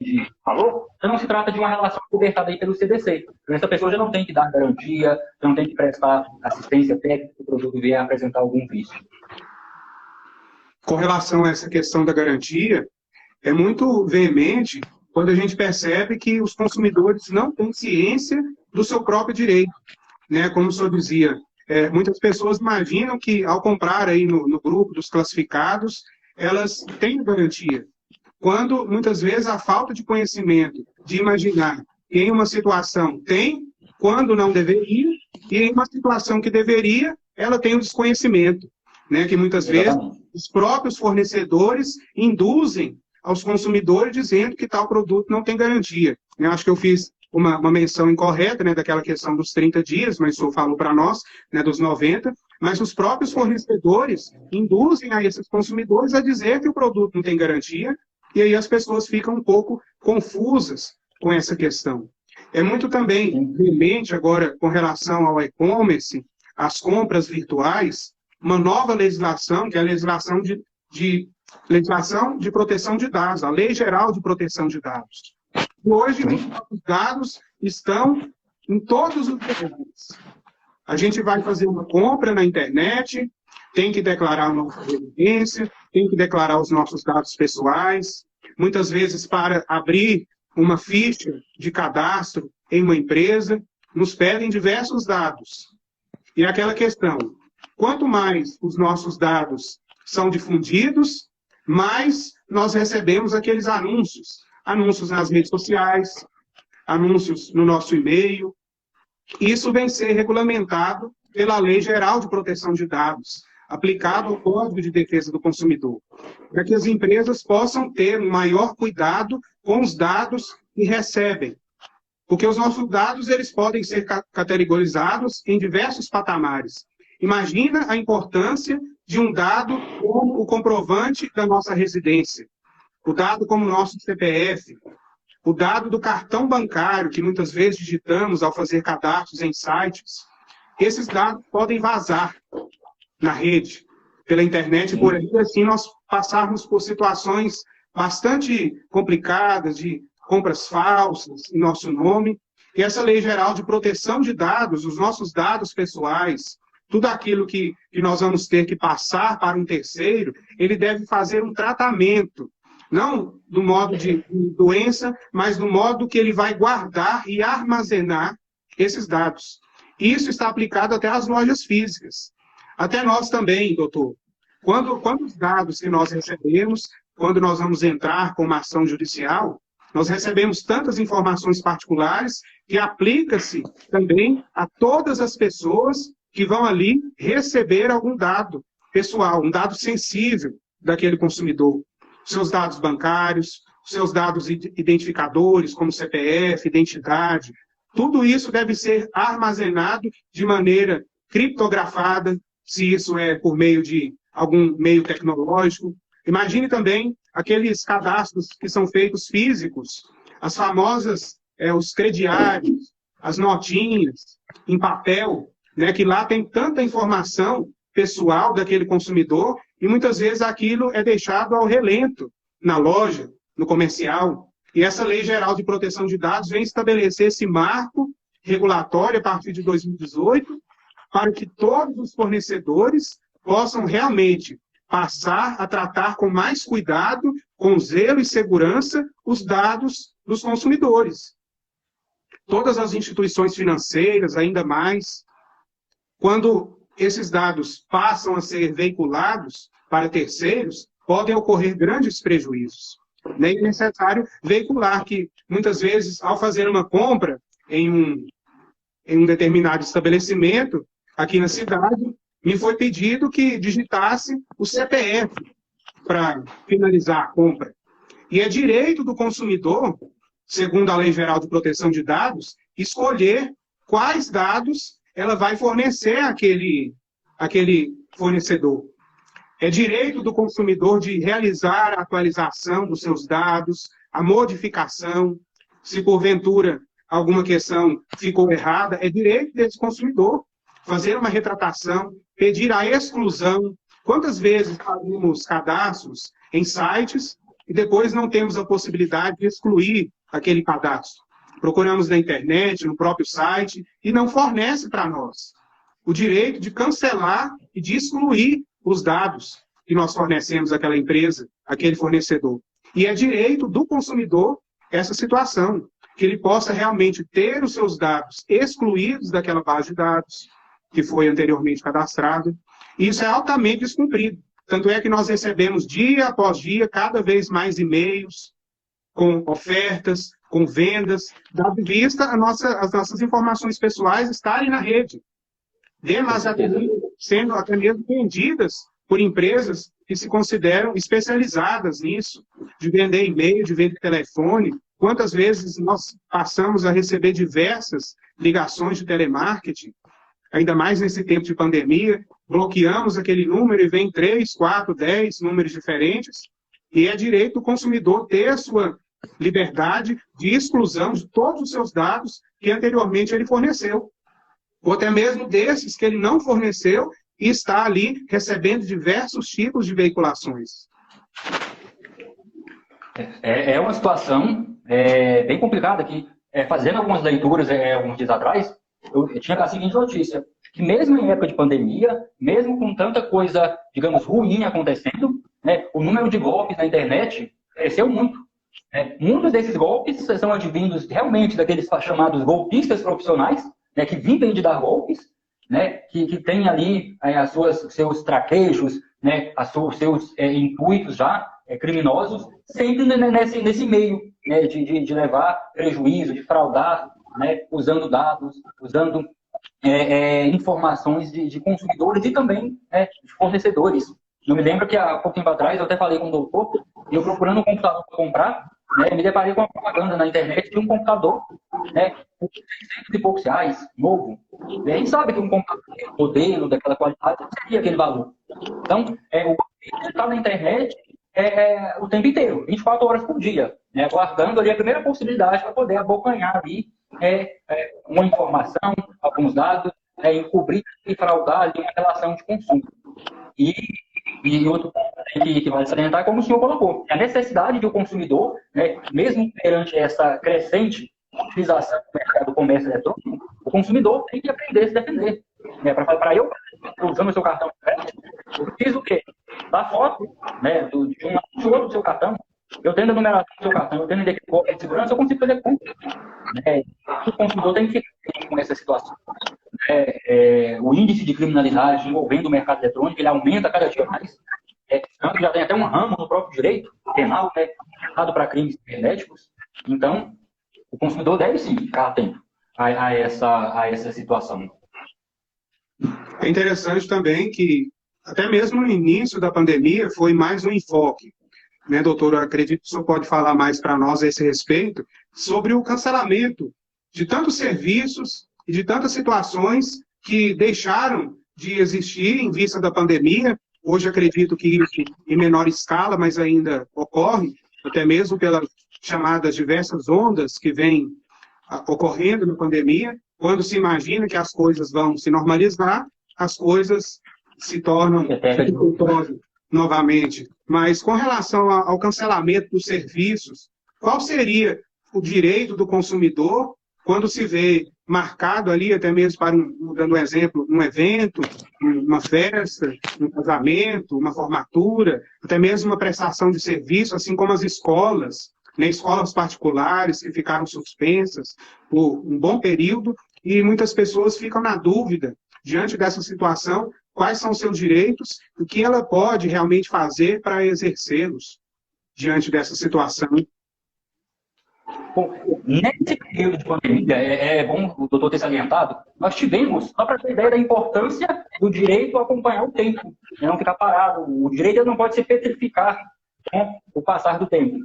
valor, já não se trata de uma relação cobertada aí pelo CDC. Então, essa pessoa já não tem que dar garantia, já não tem que prestar assistência técnica se o produto vier a apresentar algum vício. Com relação a essa questão da garantia, é muito veemente quando a gente percebe que os consumidores não têm ciência do seu próprio direito. Né? Como o senhor dizia, muitas pessoas imaginam que ao comprar aí no grupo dos classificados, elas têm garantia. Quando, muitas vezes, a falta de conhecimento, de imaginar que em uma situação tem, quando não deveria, e em uma situação que deveria, ela tem o desconhecimento. Né? Que muitas vezes os próprios fornecedores induzem aos consumidores dizendo que tal produto não tem garantia. Eu acho que eu fiz uma menção incorreta, né, daquela questão dos 30 dias, mas o senhor falou para nós, né, dos 90, mas os próprios fornecedores induzem a esses consumidores a dizer que o produto não tem garantia, e aí as pessoas ficam um pouco confusas com essa questão. É muito também veemente agora com relação ao e-commerce, às compras virtuais, uma nova legislação, que é a legislação de proteção de dados, a Lei Geral de Proteção de Dados. E hoje, os dados estão em todos os lugares. A gente vai fazer uma compra na internet, tem que declarar uma residência, tem que declarar os nossos dados pessoais. Muitas vezes, para abrir uma ficha de cadastro em uma empresa, nos pedem diversos dados. E aquela questão, quanto mais os nossos dados são difundidos, mais nós recebemos aqueles anúncios. Anúncios nas redes sociais, anúncios no nosso e-mail. Isso vem ser regulamentado pela Lei Geral de Proteção de Dados, aplicado ao Código de Defesa do Consumidor, para que as empresas possam ter um maior cuidado com os dados que recebem. Porque os nossos dados eles podem ser categorizados em diversos patamares. Imagina a importância de um dado como o comprovante da nossa residência, o dado como o nosso CPF, o dado do cartão bancário, que muitas vezes digitamos ao fazer cadastros em sites. Esses dados podem vazar na rede, pela internet, por aí, assim nós passarmos por situações bastante complicadas, de compras falsas em nosso nome. E essa Lei Geral de Proteção de Dados, os nossos dados pessoais, tudo aquilo que nós vamos ter que passar para um terceiro, ele deve fazer um tratamento, não do modo de doença, mas do modo que ele vai guardar e armazenar esses dados. Isso está aplicado até às lojas físicas. Até nós também, doutor. Quando os dados que nós recebemos, quando nós vamos entrar com uma ação judicial, nós recebemos tantas informações particulares que aplica-se também a todas as pessoas que vão ali receber algum dado pessoal, um dado sensível daquele consumidor. Seus dados bancários, seus dados identificadores, como CPF, identidade, tudo isso deve ser armazenado de maneira criptografada, se isso é por meio de algum meio tecnológico. Imagine também aqueles cadastros que são feitos físicos, as famosas, os crediários, as notinhas em papel, né, que lá tem tanta informação pessoal daquele consumidor e muitas vezes aquilo é deixado ao relento na loja, no comercial. E essa Lei Geral de Proteção de Dados vem estabelecer esse marco regulatório a partir de 2018 para que todos os fornecedores possam realmente passar a tratar com mais cuidado, com zelo e segurança, os dados dos consumidores. Todas as instituições financeiras, ainda mais, quando esses dados passam a ser veiculados para terceiros, podem ocorrer grandes prejuízos. É necessário veicular que, muitas vezes, ao fazer uma compra em um determinado estabelecimento, aqui na cidade, me foi pedido que digitasse o CPF para finalizar a compra. E é direito do consumidor, segundo a Lei Geral de Proteção de Dados, escolher quais dados ela vai fornecer àquele fornecedor. É direito do consumidor de realizar a atualização dos seus dados, a modificação, se porventura alguma questão ficou errada, é direito desse consumidor fazer uma retratação, pedir a exclusão. Quantas vezes fazemos cadastros em sites e depois não temos a possibilidade de excluir aquele cadastro? Procuramos na internet, no próprio site, e não fornece para nós o direito de cancelar e de excluir os dados que nós fornecemos àquela empresa, àquele fornecedor. E é direito do consumidor essa situação, que ele possa realmente ter os seus dados excluídos daquela base de dados que foi anteriormente cadastrado. E isso é altamente descumprido. Tanto é que nós recebemos dia após dia cada vez mais e-mails com ofertas, com vendas, dado vista as nossas informações pessoais estarem na rede. Demasiadamente sendo até mesmo vendidas por empresas que se consideram especializadas nisso, de vender e-mail, de vender telefone. Quantas vezes nós passamos a receber diversas ligações de telemarketing, ainda mais nesse tempo de pandemia, bloqueamos aquele número e vem 3, 4, 10 números diferentes, e é direito do consumidor ter a sua liberdade de exclusão de todos os seus dados que anteriormente ele forneceu, ou até mesmo desses que ele não forneceu e está ali recebendo diversos tipos de veiculações. É uma situação bem complicada aqui. Fazendo algumas leituras alguns dias atrás, eu tinha a seguinte notícia, que mesmo em época de pandemia, mesmo com tanta coisa, digamos, ruim acontecendo, né, o número de golpes na internet cresceu muito. Muitos desses golpes são advindos realmente daqueles chamados golpistas profissionais, né, que vivem de dar golpes, né, que tem ali seus traquejos, né, seus intuitos já criminosos, sempre nesse meio, né, de levar prejuízo, de fraudar, né, usando dados, usando informações de consumidores e também de fornecedores. Eu me lembro que há pouco tempo atrás eu até falei com o doutor, e eu procurando um computador para comprar, né, me deparei com uma propaganda na internet de um computador, né, por 600 e poucos reais, novo. E a gente sabe que um computador modelo daquela qualidade não seria aquele valor. Então, o golpista está na internet o tempo inteiro, 24 horas por dia, né, aguardando ali a primeira possibilidade para poder abocanhar ali uma informação, alguns dados, encobrir e fraudar ali uma relação de consumo. E outro ponto que vale salientar, como o senhor colocou, a necessidade do consumidor, né, mesmo perante essa crescente utilização do mercado do comércio eletrônico, o consumidor tem que aprender a se defender. Para eu, usando o seu cartão de crédito, eu preciso o quê? Da foto, né, de um lado e do outro do seu cartão. Eu tendo a numeração do seu cartão, eu tendo a de segurança, eu consigo fazer compra. O consumidor tem que ficar com essa situação. O índice de criminalidade envolvendo o mercado eletrônico, ele aumenta cada dia mais. Tanto já tem até um ramo no próprio direito penal, voltado para crimes cibernéticos. Então, o consumidor deve sim ficar atento a essa situação. É interessante também que, até mesmo no início da pandemia, foi mais um enfoque, né, doutor? Eu acredito que o senhor pode falar mais para nós a esse respeito, sobre o cancelamento de tantos serviços e de tantas situações que deixaram de existir em vista da pandemia. Hoje acredito que isso em menor escala, mas ainda ocorre, até mesmo pelas chamadas diversas ondas que vêm ocorrendo na pandemia. Quando se imagina que as coisas vão se normalizar, as coisas se tornam dificultosas novamente. Mas com relação ao cancelamento dos serviços, qual seria o direito do consumidor quando se vê marcado ali, até mesmo para, dando um exemplo, um evento, uma festa, um casamento, uma formatura, até mesmo uma prestação de serviço, assim como as escolas, né, escolas particulares que ficaram suspensas por um bom período, e muitas pessoas ficam na dúvida, diante dessa situação, quais são os seus direitos, o que ela pode realmente fazer para exercê-los diante dessa situação. Bom, nesse período de pandemia, é bom o doutor ter salientado, nós tivemos, só para ter ideia da importância do direito a acompanhar o tempo, não ficar parado. O direito não pode se petrificar com o passar do tempo.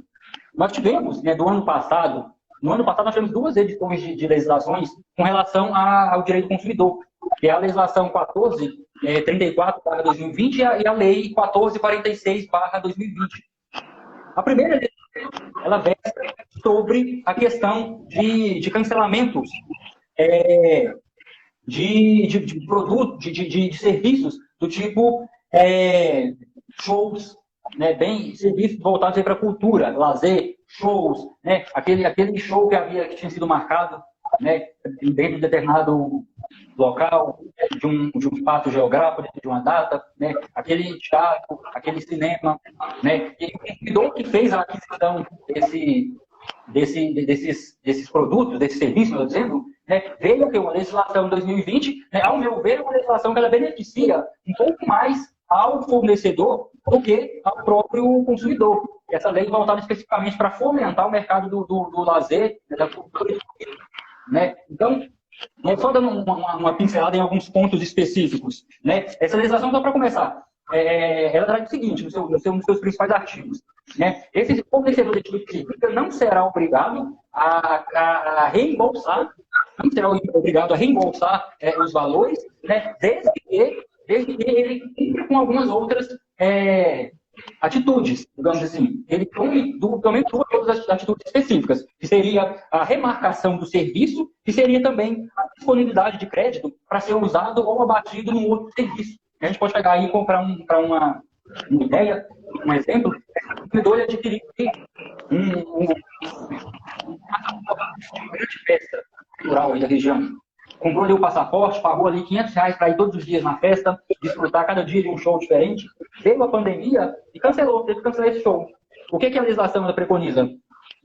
Nós tivemos, do ano passado, nós tivemos duas edições de legislações com relação ao direito do consumidor, que é a legislação 1434/2020 e a lei 1446/2020. A primeira ela versa sobre a questão de cancelamentos de produtos, de serviços do tipo shows, né, bem serviços voltados para a cultura, lazer, shows, né, aquele show que tinha sido marcado, né, dentro de determinado local, de um espaço geográfico, dentro de uma data, né, aquele teatro, aquele cinema, né, e o consumidor que fez a aquisição desses produtos, desses serviços, estou dizendo, né, veio que uma legislação de 2020, né, ao meu ver, uma legislação que ela beneficia um pouco mais ao fornecedor do que ao próprio consumidor. Essa lei voltada especificamente para fomentar o mercado do lazer, né, da cultura, né? Então, só dando uma pincelada em alguns pontos específicos, né? Essa legislação, só para começar, ela traz o seguinte, nos seus principais artigos, né? Esse fornecedor de atividade cívica não será obrigado a reembolsar, não será obrigado a reembolsar os valores, né? Desde que ele cumpra com algumas outras atitudes, digamos assim. Ele tome pelo menos duas atitudes específicas, que seria a remarcação do serviço, e seria também a disponibilidade de crédito para ser usado ou abatido num outro serviço. A gente pode pegar aí e comprar para uma ideia, um exemplo, o consumidor adquirir uma grande festa cultural da região. Comprou ali o passaporte, pagou ali R$ 500 para ir todos os dias na festa, desfrutar cada dia de um show diferente. Veio a pandemia e cancelou, teve que cancelar esse show. O que a legislação preconiza?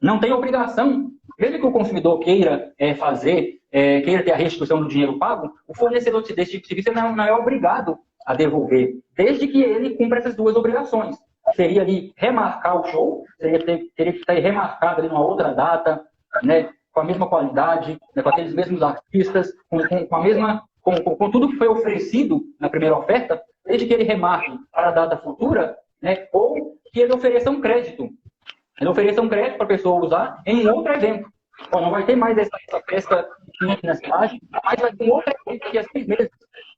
Não tem obrigação, mesmo que o consumidor queira queira ter a restituição do dinheiro pago, o fornecedor desse tipo de serviço não é obrigado a devolver, desde que ele cumpra essas duas obrigações. Seria ali remarcar o show, teria que estar remarcado ali numa outra data, né, com a mesma qualidade, né, com aqueles mesmos artistas, com tudo que foi oferecido na primeira oferta, desde que ele remarque para a data futura, né, ou que ele ofereça um crédito. Ele ofereça um crédito para a pessoa usar em um outro evento. Bom, não vai ter mais essa festa na cidade, mas vai ter um outro evento daqui a 6 meses,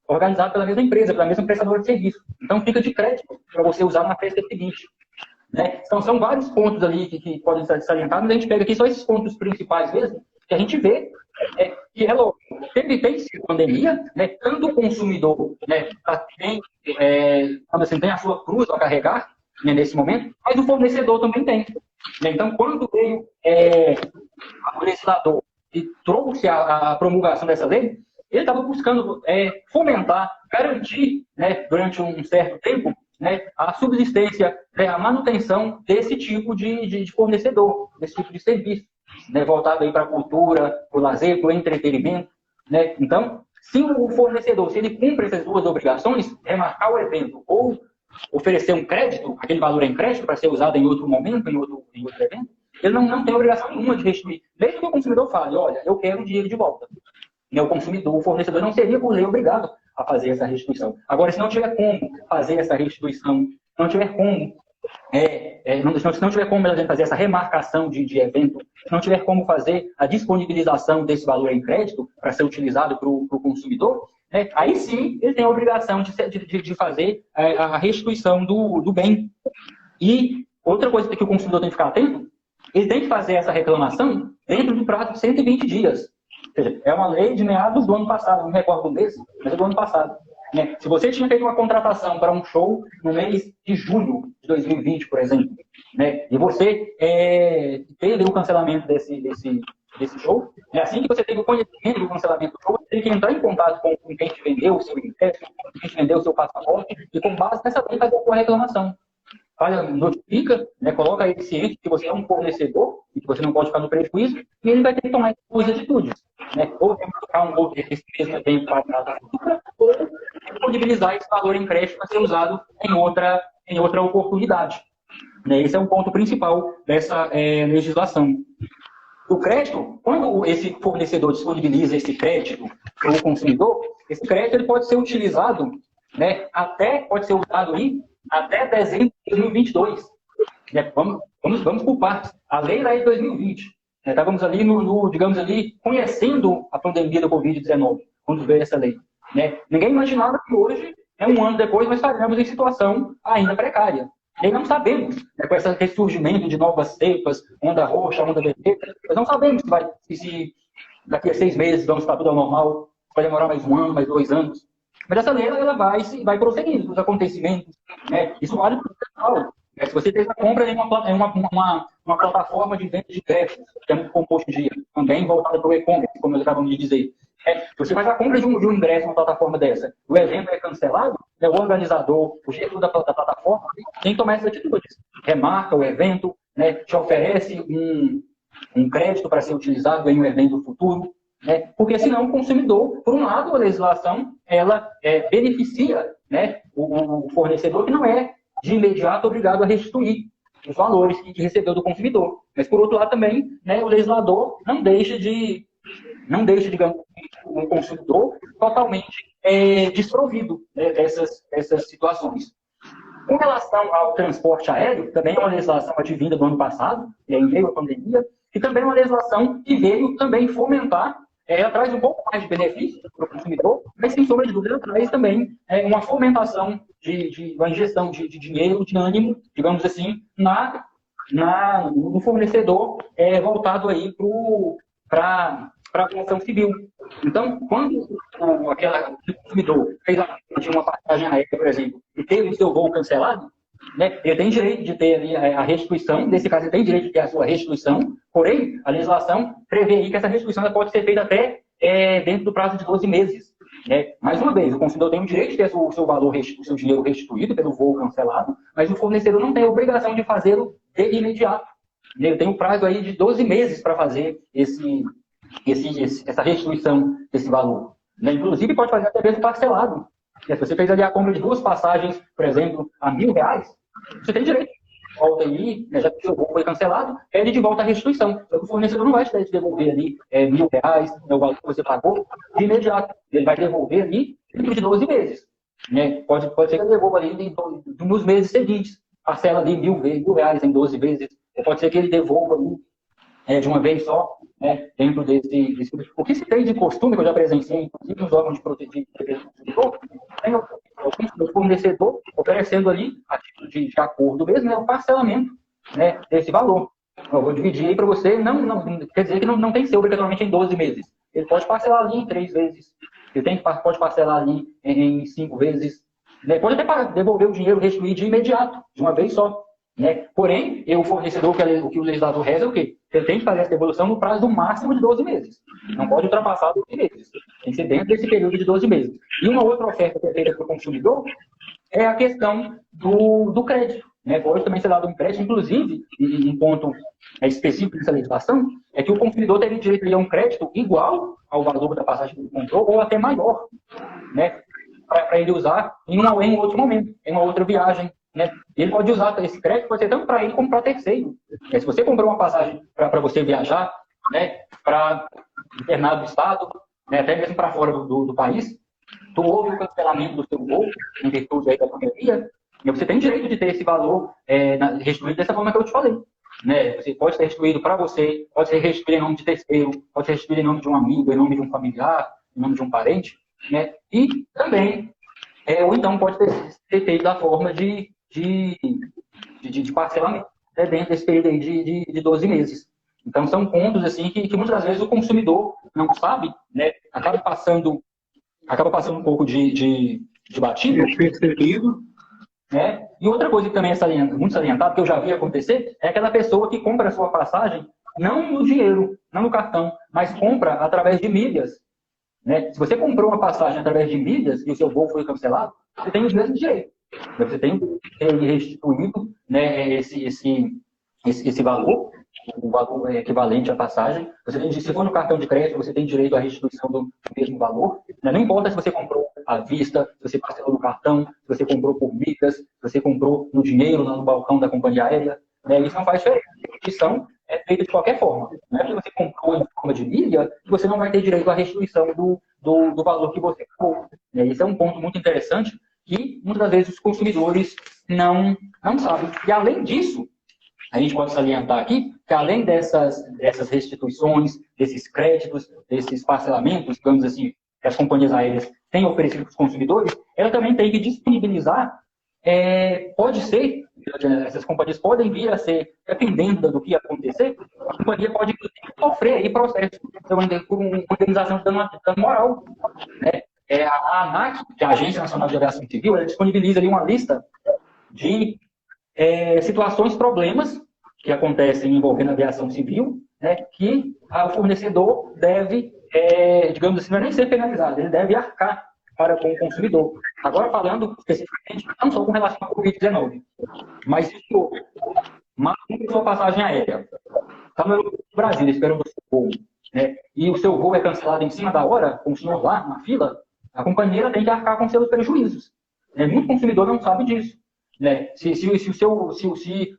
organizado pela mesma empresa, pela mesma prestadora de serviço. Então, fica de crédito para você usar na festa seguinte. Né? Então, são vários pontos ali que podem ser salientados, mas a gente pega aqui só esses pontos principais mesmo, que a gente vê que é louco. Tem sido pandemia, né? Tanto o consumidor, né, tem a sua cruz a carregar, né, nesse momento, mas o fornecedor também tem. Né? Então, quando veio o legislador e trouxe a promulgação dessa lei, ele estava buscando fomentar, garantir, né, durante um certo tempo, né, a subsistência, né, a manutenção desse tipo de fornecedor, desse tipo de serviço, né, voltado aí para a cultura, para o lazer, para o entretenimento. Né? Então, se o fornecedor, se ele cumpre essas duas obrigações, remarcar o evento ou oferecer um crédito, aquele valor em crédito para ser usado em outro momento, em outro evento, ele não tem obrigação nenhuma de restituir. Mesmo que o consumidor fale, olha, eu quero o dinheiro de volta. O consumidor, o fornecedor não seria, por lei, obrigado a fazer essa restituição. Agora, se não tiver como fazer essa restituição, se não tiver como fazer essa remarcação de evento, se não tiver como fazer a disponibilização desse valor em crédito para ser utilizado para o consumidor, né, aí sim ele tem a obrigação de fazer a restituição do bem. E outra coisa que o consumidor tem que ficar atento, ele tem que fazer essa reclamação dentro do prazo de 120 dias. Ou seja, é uma lei de meados do ano passado, não me recordo do mês, mas é do ano passado. Né? Se você tinha feito uma contratação para um show no mês de julho de 2020, por exemplo, né? E você teve o cancelamento desse show, né? Assim que você teve o conhecimento do cancelamento do show, você tem que entrar em contato com quem te vendeu o seu ingresso, com quem te vendeu o seu passaporte, e com base nessa lei fazer a sua reclamação. Notifica, né, coloca ele ciente que você é um fornecedor e que você não pode ficar no prejuízo, e ele vai ter que tomar suas atitudes. Né? Ou remarcar um outro esse mesmo evento para a data futura, ou disponibilizar esse valor em crédito para ser usado em outra oportunidade. Né? Esse é um ponto principal dessa legislação. O crédito, quando esse fornecedor disponibiliza esse crédito para o consumidor, esse crédito ele pode ser utilizado, né, pode ser usado aí até dezembro de 2022. Né? Vamos por partes. A lei era de 2020. Né? Estávamos ali, digamos ali, conhecendo a pandemia da Covid-19, quando veio essa lei. Né? Ninguém imaginava que hoje, um ano depois, nós estaremos em situação ainda precária. E não sabemos, né, com esse ressurgimento de novas cepas, onda roxa, onda vermelha, nós não sabemos se daqui a 6 meses vamos estar tudo ao normal, vai demorar mais 1 ano, mais 2 anos. Mas essa lei ela vai prosseguindo os acontecimentos. Né? Isso vale para o pessoal. Se você fez a compra em uma plataforma de venda de ingressos, que é muito comum hoje em dia, também voltada para o e-commerce, como nós acabamos de dizer. Se você faz a compra de um ingresso em uma plataforma dessa, o evento é cancelado, né, o organizador, o gestor da plataforma, tem que tomar essas atitudes. Remarca o evento, né, te oferece um crédito para ser utilizado em um evento futuro, né, porque senão o consumidor, por um lado, a legislação ela beneficia, né, o fornecedor que não é de imediato obrigado a restituir os valores que recebeu do consumidor. Mas, por outro lado, também, né, o legislador não deixa, digamos, o consumidor totalmente desprovido, né, dessas situações. Com relação ao transporte aéreo, também é uma legislação advinda do ano passado, em meio à pandemia, e também é uma legislação que veio também fomentar, ela traz um pouco mais de benefício para o consumidor, mas sem sombra de dúvida, ela traz também uma fomentação uma injeção de dinheiro, de ânimo, digamos assim, no fornecedor voltado aí para a construção civil. Então, quando o consumidor fez uma passagem aérea, por exemplo, e teve o seu voo cancelado, né, ele tem direito de ter ali a restituição, nesse caso ele tem direito de ter a sua restituição, porém, a legislação prevê aí que essa restituição pode ser feita até dentro do prazo de 12 meses. Né? Mais uma vez, o consumidor tem o direito de ter o seu valor, o seu dinheiro restituído pelo voo cancelado, mas o fornecedor não tem a obrigação de fazê-lo de imediato. Ele tem um prazo aí de 12 meses para fazer essa restituição desse valor. Né? Inclusive, pode fazer até mesmo parcelado. Se você fez ali a compra de 2 passagens, por exemplo, a R$1.000, você tem direito. Volta aí, né, já que o seu voo foi cancelado, pede de volta a restituição. O fornecedor não vai te devolver ali R$1.000, né, o valor que você pagou, de imediato. Ele vai devolver ali dentro de 12 meses. Né? Pode ser que ele devolva ali nos meses seguintes. Parcela ali R$1.000 em 12 vezes. Ou pode ser que ele devolva ali de uma vez só, né, dentro desse. O que se tem de costume, que eu já presenciei, inclusive nos órgãos de proteção do consumidor, tem o fornecedor oferecendo ali, a título de acordo mesmo, né, o parcelamento, né, desse valor. Eu vou dividir aí para você, não, quer dizer que não tem que ser obrigatoriamente em 12 meses. Ele pode parcelar ali em 3 vezes, pode parcelar ali em 5 vezes, né, pode até devolver o dinheiro, restituir de imediato, de uma vez só. Né? Porém, o fornecedor, o que o legislador reza é o quê? Ele tem que fazer essa devolução no prazo do máximo de 12 meses. Não pode ultrapassar 12 meses. Tem que ser dentro desse período de 12 meses. E uma outra oferta que é feita para o consumidor é a questão do crédito. Né? Pode também ser dado um crédito, inclusive, um ponto específico dessa legislação, é que o consumidor teria direito a um crédito igual ao valor da passagem que ele comprou, ou até maior, né? Para ele usar em um outro momento, em uma outra viagem. Né? Ele pode usar esse crédito, pode ser tanto para ele como para terceiro. Se você comprou uma passagem para você viajar, né, para determinado estado, né, até mesmo para fora do país, tu houve o cancelamento do seu voo, em virtude aí da pandemia, e você tem direito de ter esse valor restituído dessa forma que eu te falei. Né? Você pode ser restituído para você, pode ser restituído em nome de terceiro, pode ser restituído em nome de um amigo, em nome de um familiar, em nome de um parente. Né? E também, ou então pode ser feito da forma de parcelamento, né, dentro desse período aí de 12 meses. Então, são pontos assim, que muitas das vezes o consumidor não sabe, né, acaba passando um pouco de batido. Percebido. Né? E outra coisa que também é muito salientada, que eu já vi acontecer, é aquela pessoa que compra a sua passagem não no dinheiro, não no cartão, mas compra através de milhas. Né? Se você comprou uma passagem através de milhas e o seu voo foi cancelado, você tem os mesmos direitos. Você tem que ter restituído, né, esse valor, o valor equivalente à passagem. Se for no cartão de crédito, você tem direito à restituição do mesmo valor. Né? Não importa se você comprou à vista, se você parcelou no cartão, se você comprou por milhas, se você comprou no dinheiro, no balcão da companhia aérea. Né? Isso não faz diferença. A restituição é feita de qualquer forma. Não é porque você comprou em forma de milha que você não vai ter direito à restituição do valor que você comprou. Né? Isso é um ponto muito interessante que muitas das vezes os consumidores não sabem. E além disso, a gente pode salientar aqui que além dessas restituições, desses créditos, desses parcelamentos, digamos assim, que as companhias aéreas têm oferecido para os consumidores, ela também tem que disponibilizar pode ser, essas companhias podem vir a ser, dependendo do que acontecer, a companhia pode sofrer aí processo por uma indenização de dano moral. Né? A ANAC, que é a Agência Nacional de Aviação Civil, ela disponibiliza ali uma lista de situações, problemas que acontecem envolvendo a aviação civil, né, que o fornecedor deve, digamos assim, não é nem ser penalizado, ele deve arcar com o consumidor. Agora, falando especificamente, não só com relação à Covid-19, mas se uma sua passagem aérea está no Brasil esperando o seu voo, né, e o seu voo é cancelado em cima da hora, com o senhor lá na fila, a companhia tem que arcar com seus prejuízos. Muito consumidor não sabe disso. Né? Se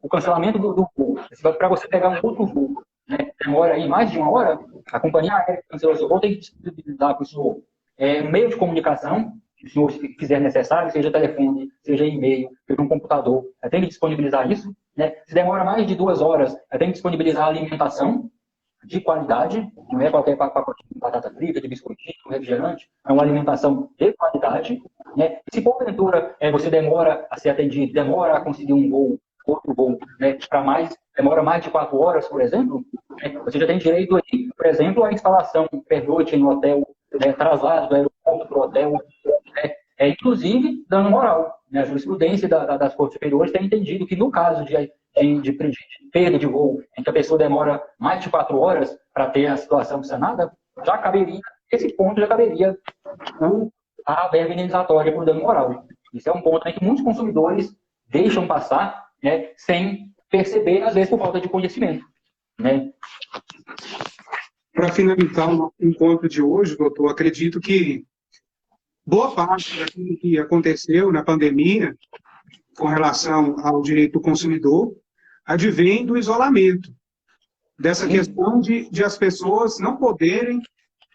o cancelamento do voo, para você pegar um outro voo, né, demora aí mais de uma hora, a companhia aérea que cancelou o seu voo tem que disponibilizar para o senhor um meio de comunicação, se o senhor fizer necessário, seja telefone, seja e-mail, seja um computador, tem que disponibilizar isso. Né? Se demora mais de 2 horas, tem que disponibilizar alimentação de qualidade, não é qualquer pacote de batata frita, de biscoitinho, refrigerante, é uma alimentação de qualidade. Né? E se porventura você demora a ser atendido, demora a conseguir um voo, outro voo, né, demora mais de 4 horas, por exemplo, você já tem direito aí, por exemplo, à instalação pernoite no hotel, traslado do aeroporto para o hotel, inclusive dano moral. Né? A jurisprudência das cortes superiores tem entendido que no caso de perda de voo, em que a pessoa demora mais de 4 horas para ter a situação sanada, esse ponto já caberia a verba indenizatória por dano moral. Isso é um ponto que muitos consumidores deixam passar, né, sem perceber, às vezes por falta de conhecimento. Né? Para finalizar o nosso encontro de hoje, doutor, acredito que boa parte daquilo que aconteceu na pandemia com relação ao direito do consumidor advém do isolamento, dessa questão de as pessoas não poderem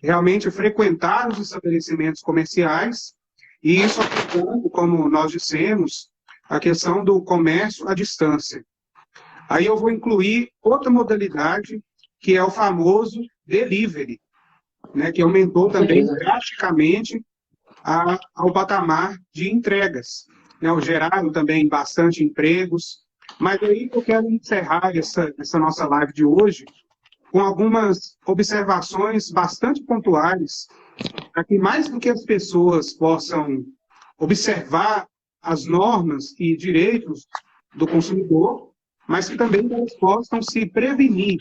realmente frequentar os estabelecimentos comerciais, e isso afetando, como nós dissemos, a questão do comércio à distância. Aí eu vou incluir outra modalidade, que é o famoso delivery, né, que aumentou também drasticamente ao patamar de entregas. Né, geraram também bastante empregos. Mas aí eu quero encerrar essa nossa live de hoje com algumas observações bastante pontuais, para que mais do que as pessoas possam observar as normas e direitos do consumidor, mas que também elas possam se prevenir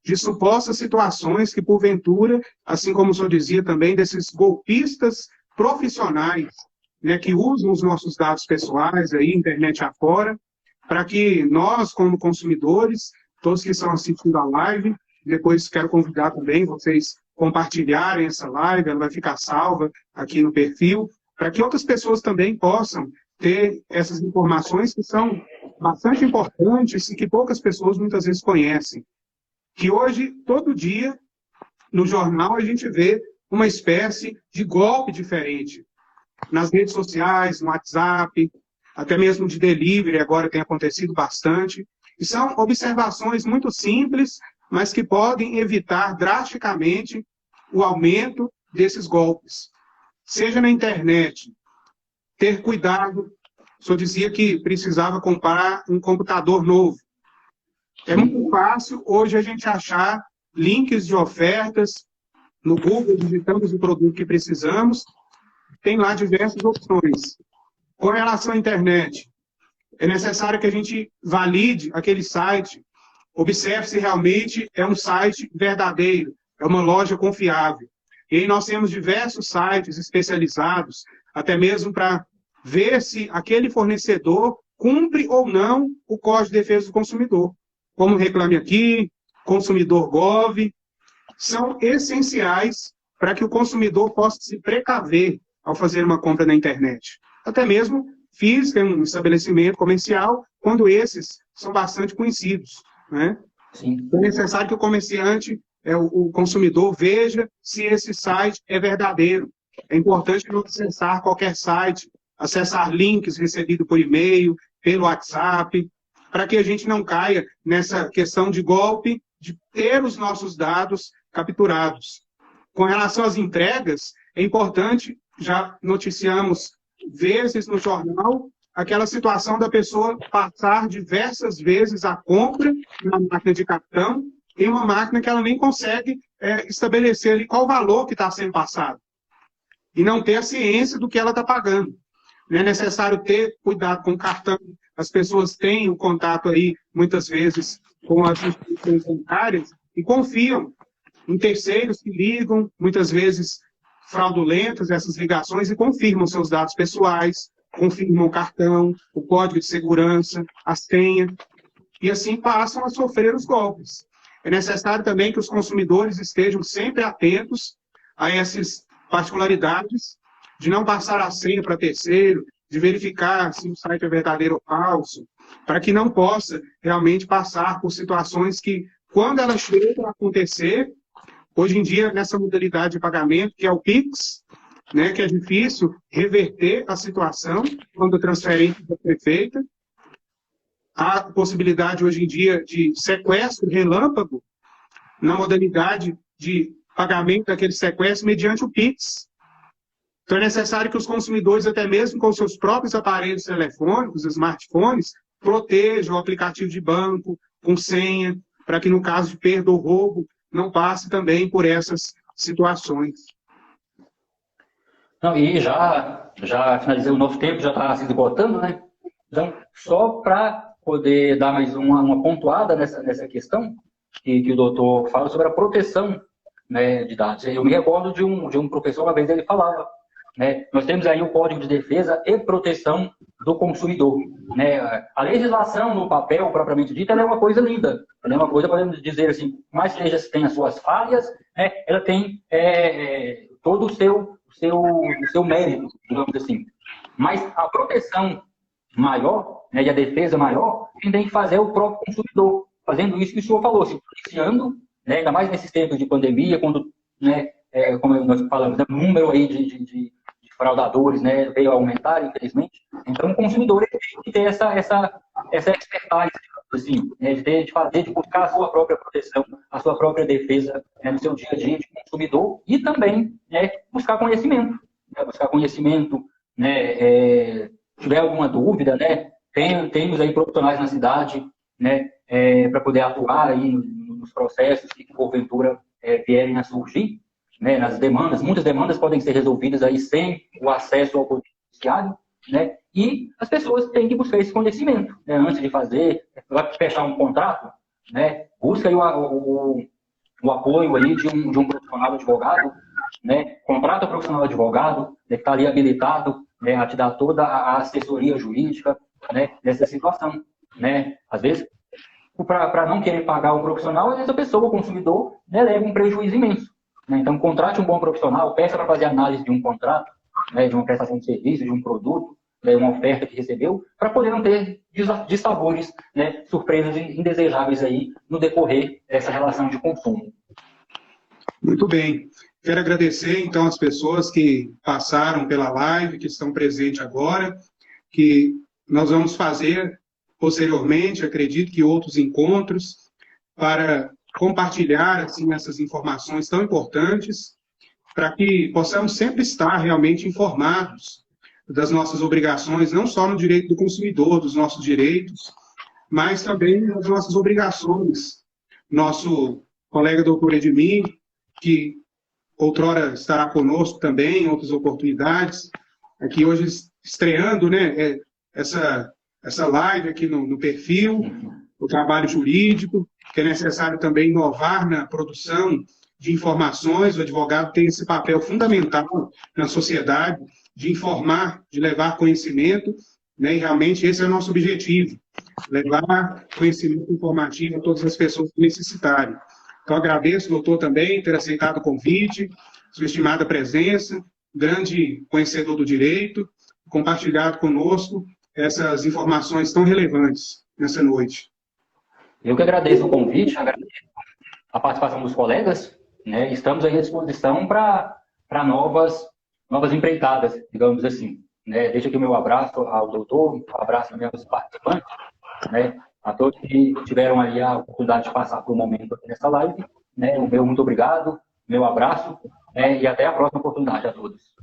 de supostas situações que, porventura, assim como o senhor dizia também, desses golpistas profissionais, né, que usam os nossos dados pessoais, aí, internet afora, para que nós, como consumidores, todos que estão assistindo a live, depois quero convidar também vocês compartilharem essa live, ela vai ficar salva aqui no perfil, para que outras pessoas também possam ter essas informações que são bastante importantes e que poucas pessoas muitas vezes conhecem. Que hoje, todo dia, no jornal, a gente vê uma espécie de golpe diferente. Nas redes sociais, no WhatsApp, até mesmo de delivery, agora tem acontecido bastante. E são observações muito simples, mas que podem evitar drasticamente o aumento desses golpes. Seja na internet, ter cuidado. O senhor dizia que precisava comprar um computador novo. É muito fácil hoje a gente achar links de ofertas no Google, digitamos o produto que precisamos, tem lá diversas opções. Com relação à internet, é necessário que a gente valide aquele site, observe se realmente é um site verdadeiro, é uma loja confiável. E aí nós temos diversos sites especializados, até mesmo para ver se aquele fornecedor cumpre ou não o Código de Defesa do Consumidor. Como Reclame Aqui, Consumidor Gov, são essenciais para que o consumidor possa se precaver ao fazer uma compra na internet. Até mesmo física, em um estabelecimento comercial, quando esses são bastante conhecidos. Né? Sim. É necessário que o comerciante, o consumidor, veja se esse site é verdadeiro. É importante não acessar qualquer site, acessar links recebidos por e-mail, pelo WhatsApp, para que a gente não caia nessa questão de golpe, de ter os nossos dados capturados. Com relação às entregas, é importante, já noticiamos vezes no jornal, aquela situação da pessoa passar diversas vezes a compra na máquina de cartão em uma máquina que ela nem consegue estabelecer ali qual o valor que está sendo passado e não ter a ciência do que ela está pagando. É necessário ter cuidado com o cartão. As pessoas têm o contato aí, muitas vezes, com as instituições bancárias e confiam em terceiros que ligam, muitas vezes fraudulentas, essas ligações, e confirmam seus dados pessoais, confirmam o cartão, o código de segurança, a senha, e assim passam a sofrer os golpes. É necessário também que os consumidores estejam sempre atentos a essas particularidades de não passar a senha para terceiro, de verificar se o site é verdadeiro ou falso, para que não possa realmente passar por situações que, quando elas chegam a acontecer, hoje em dia, nessa modalidade de pagamento, que é o Pix, né, que é difícil reverter a situação quando a transferência foi feita, há possibilidade hoje em dia de sequestro relâmpago na modalidade de pagamento daquele sequestro mediante o Pix. Então é necessário que os consumidores, até mesmo com seus próprios aparelhos telefônicos, smartphones, protejam o aplicativo de banco com senha, para que no caso de perda ou roubo, não passe também por essas situações. Não, e já finalizei o nosso tempo, já está se esgotando, né? Então, só para poder dar mais uma pontuada nessa questão que o doutor fala sobre a proteção, né, de dados. Eu me recordo de um professor, uma vez ele falava, né, nós temos aí o Código de Defesa e Proteção do Consumidor. Né? A legislação no papel, propriamente dita, ela é uma coisa linda. Ela é uma coisa, podemos dizer assim, mais seja se tem as suas falhas, né, ela tem todo o seu mérito, digamos assim. Mas a proteção maior, né, e a defesa maior, quem tem que fazer é o próprio consumidor. Fazendo isso que o senhor falou, se policiando, né, ainda mais nesses tempos de pandemia, quando, né, como nós falamos, o número aí de fraudadores, né, veio a aumentar, infelizmente. Então, o consumidor tem que ter essa expertise, assim, né, de buscar a sua própria proteção, a sua própria defesa, né, no seu dia a dia de consumidor e também, né, buscar conhecimento. Né, buscar conhecimento, né, tiver alguma dúvida, né, temos aí profissionais na cidade, né, para poder atuar aí nos processos que porventura vierem a surgir, né, nas demandas. Muitas demandas podem ser resolvidas aí sem o acesso ao poder judiciário, né, e as pessoas têm que buscar esse conhecimento, né, antes de vai fechar um contrato, né, busca aí o apoio aí de um profissional advogado, né, contrata o profissional advogado, né, que está ali habilitado, né, a te dar toda a assessoria jurídica, né, nessa situação, né, às vezes para não querer pagar o profissional, às vezes a pessoa, o consumidor, né, leva um prejuízo imenso. Né? Então, contrate um bom profissional, peça para fazer análise de um contrato, né, de uma prestação de serviço, de um produto, né, uma oferta que recebeu, para poder não ter dissabores, né, surpresas indesejáveis aí no decorrer dessa relação de consumo. Muito bem. Quero agradecer, então, as pessoas que passaram pela live, que estão presentes agora, que nós vamos fazer posteriormente, acredito que outros encontros, para compartilhar assim, essas informações tão importantes, para que possamos sempre estar realmente informados das nossas obrigações, não só no direito do consumidor, dos nossos direitos, mas também das nossas obrigações. Nosso colega doutor Edmir, que outrora estará conosco também, em outras oportunidades, aqui hoje estreando, né, essa live aqui no perfil, o trabalho jurídico, que é necessário também inovar na produção de informações. O advogado tem esse papel fundamental na sociedade, de informar, de levar conhecimento, né, e realmente esse é o nosso objetivo, levar conhecimento informativo a todas as pessoas que necessitarem. Então, agradeço, doutor, também, ter aceitado o convite, sua estimada presença, grande conhecedor do direito, compartilhado conosco essas informações tão relevantes nessa noite. Eu que agradeço o convite, agradeço a participação dos colegas, né? Estamos aí à disposição para novas empreitadas, digamos assim. Né? Deixo aqui o meu abraço ao doutor, um abraço também aos participantes, né? A todos que tiveram aí a oportunidade de passar por um momento aqui nessa live. Né? O meu muito obrigado, meu abraço, né? E até a próxima oportunidade a todos.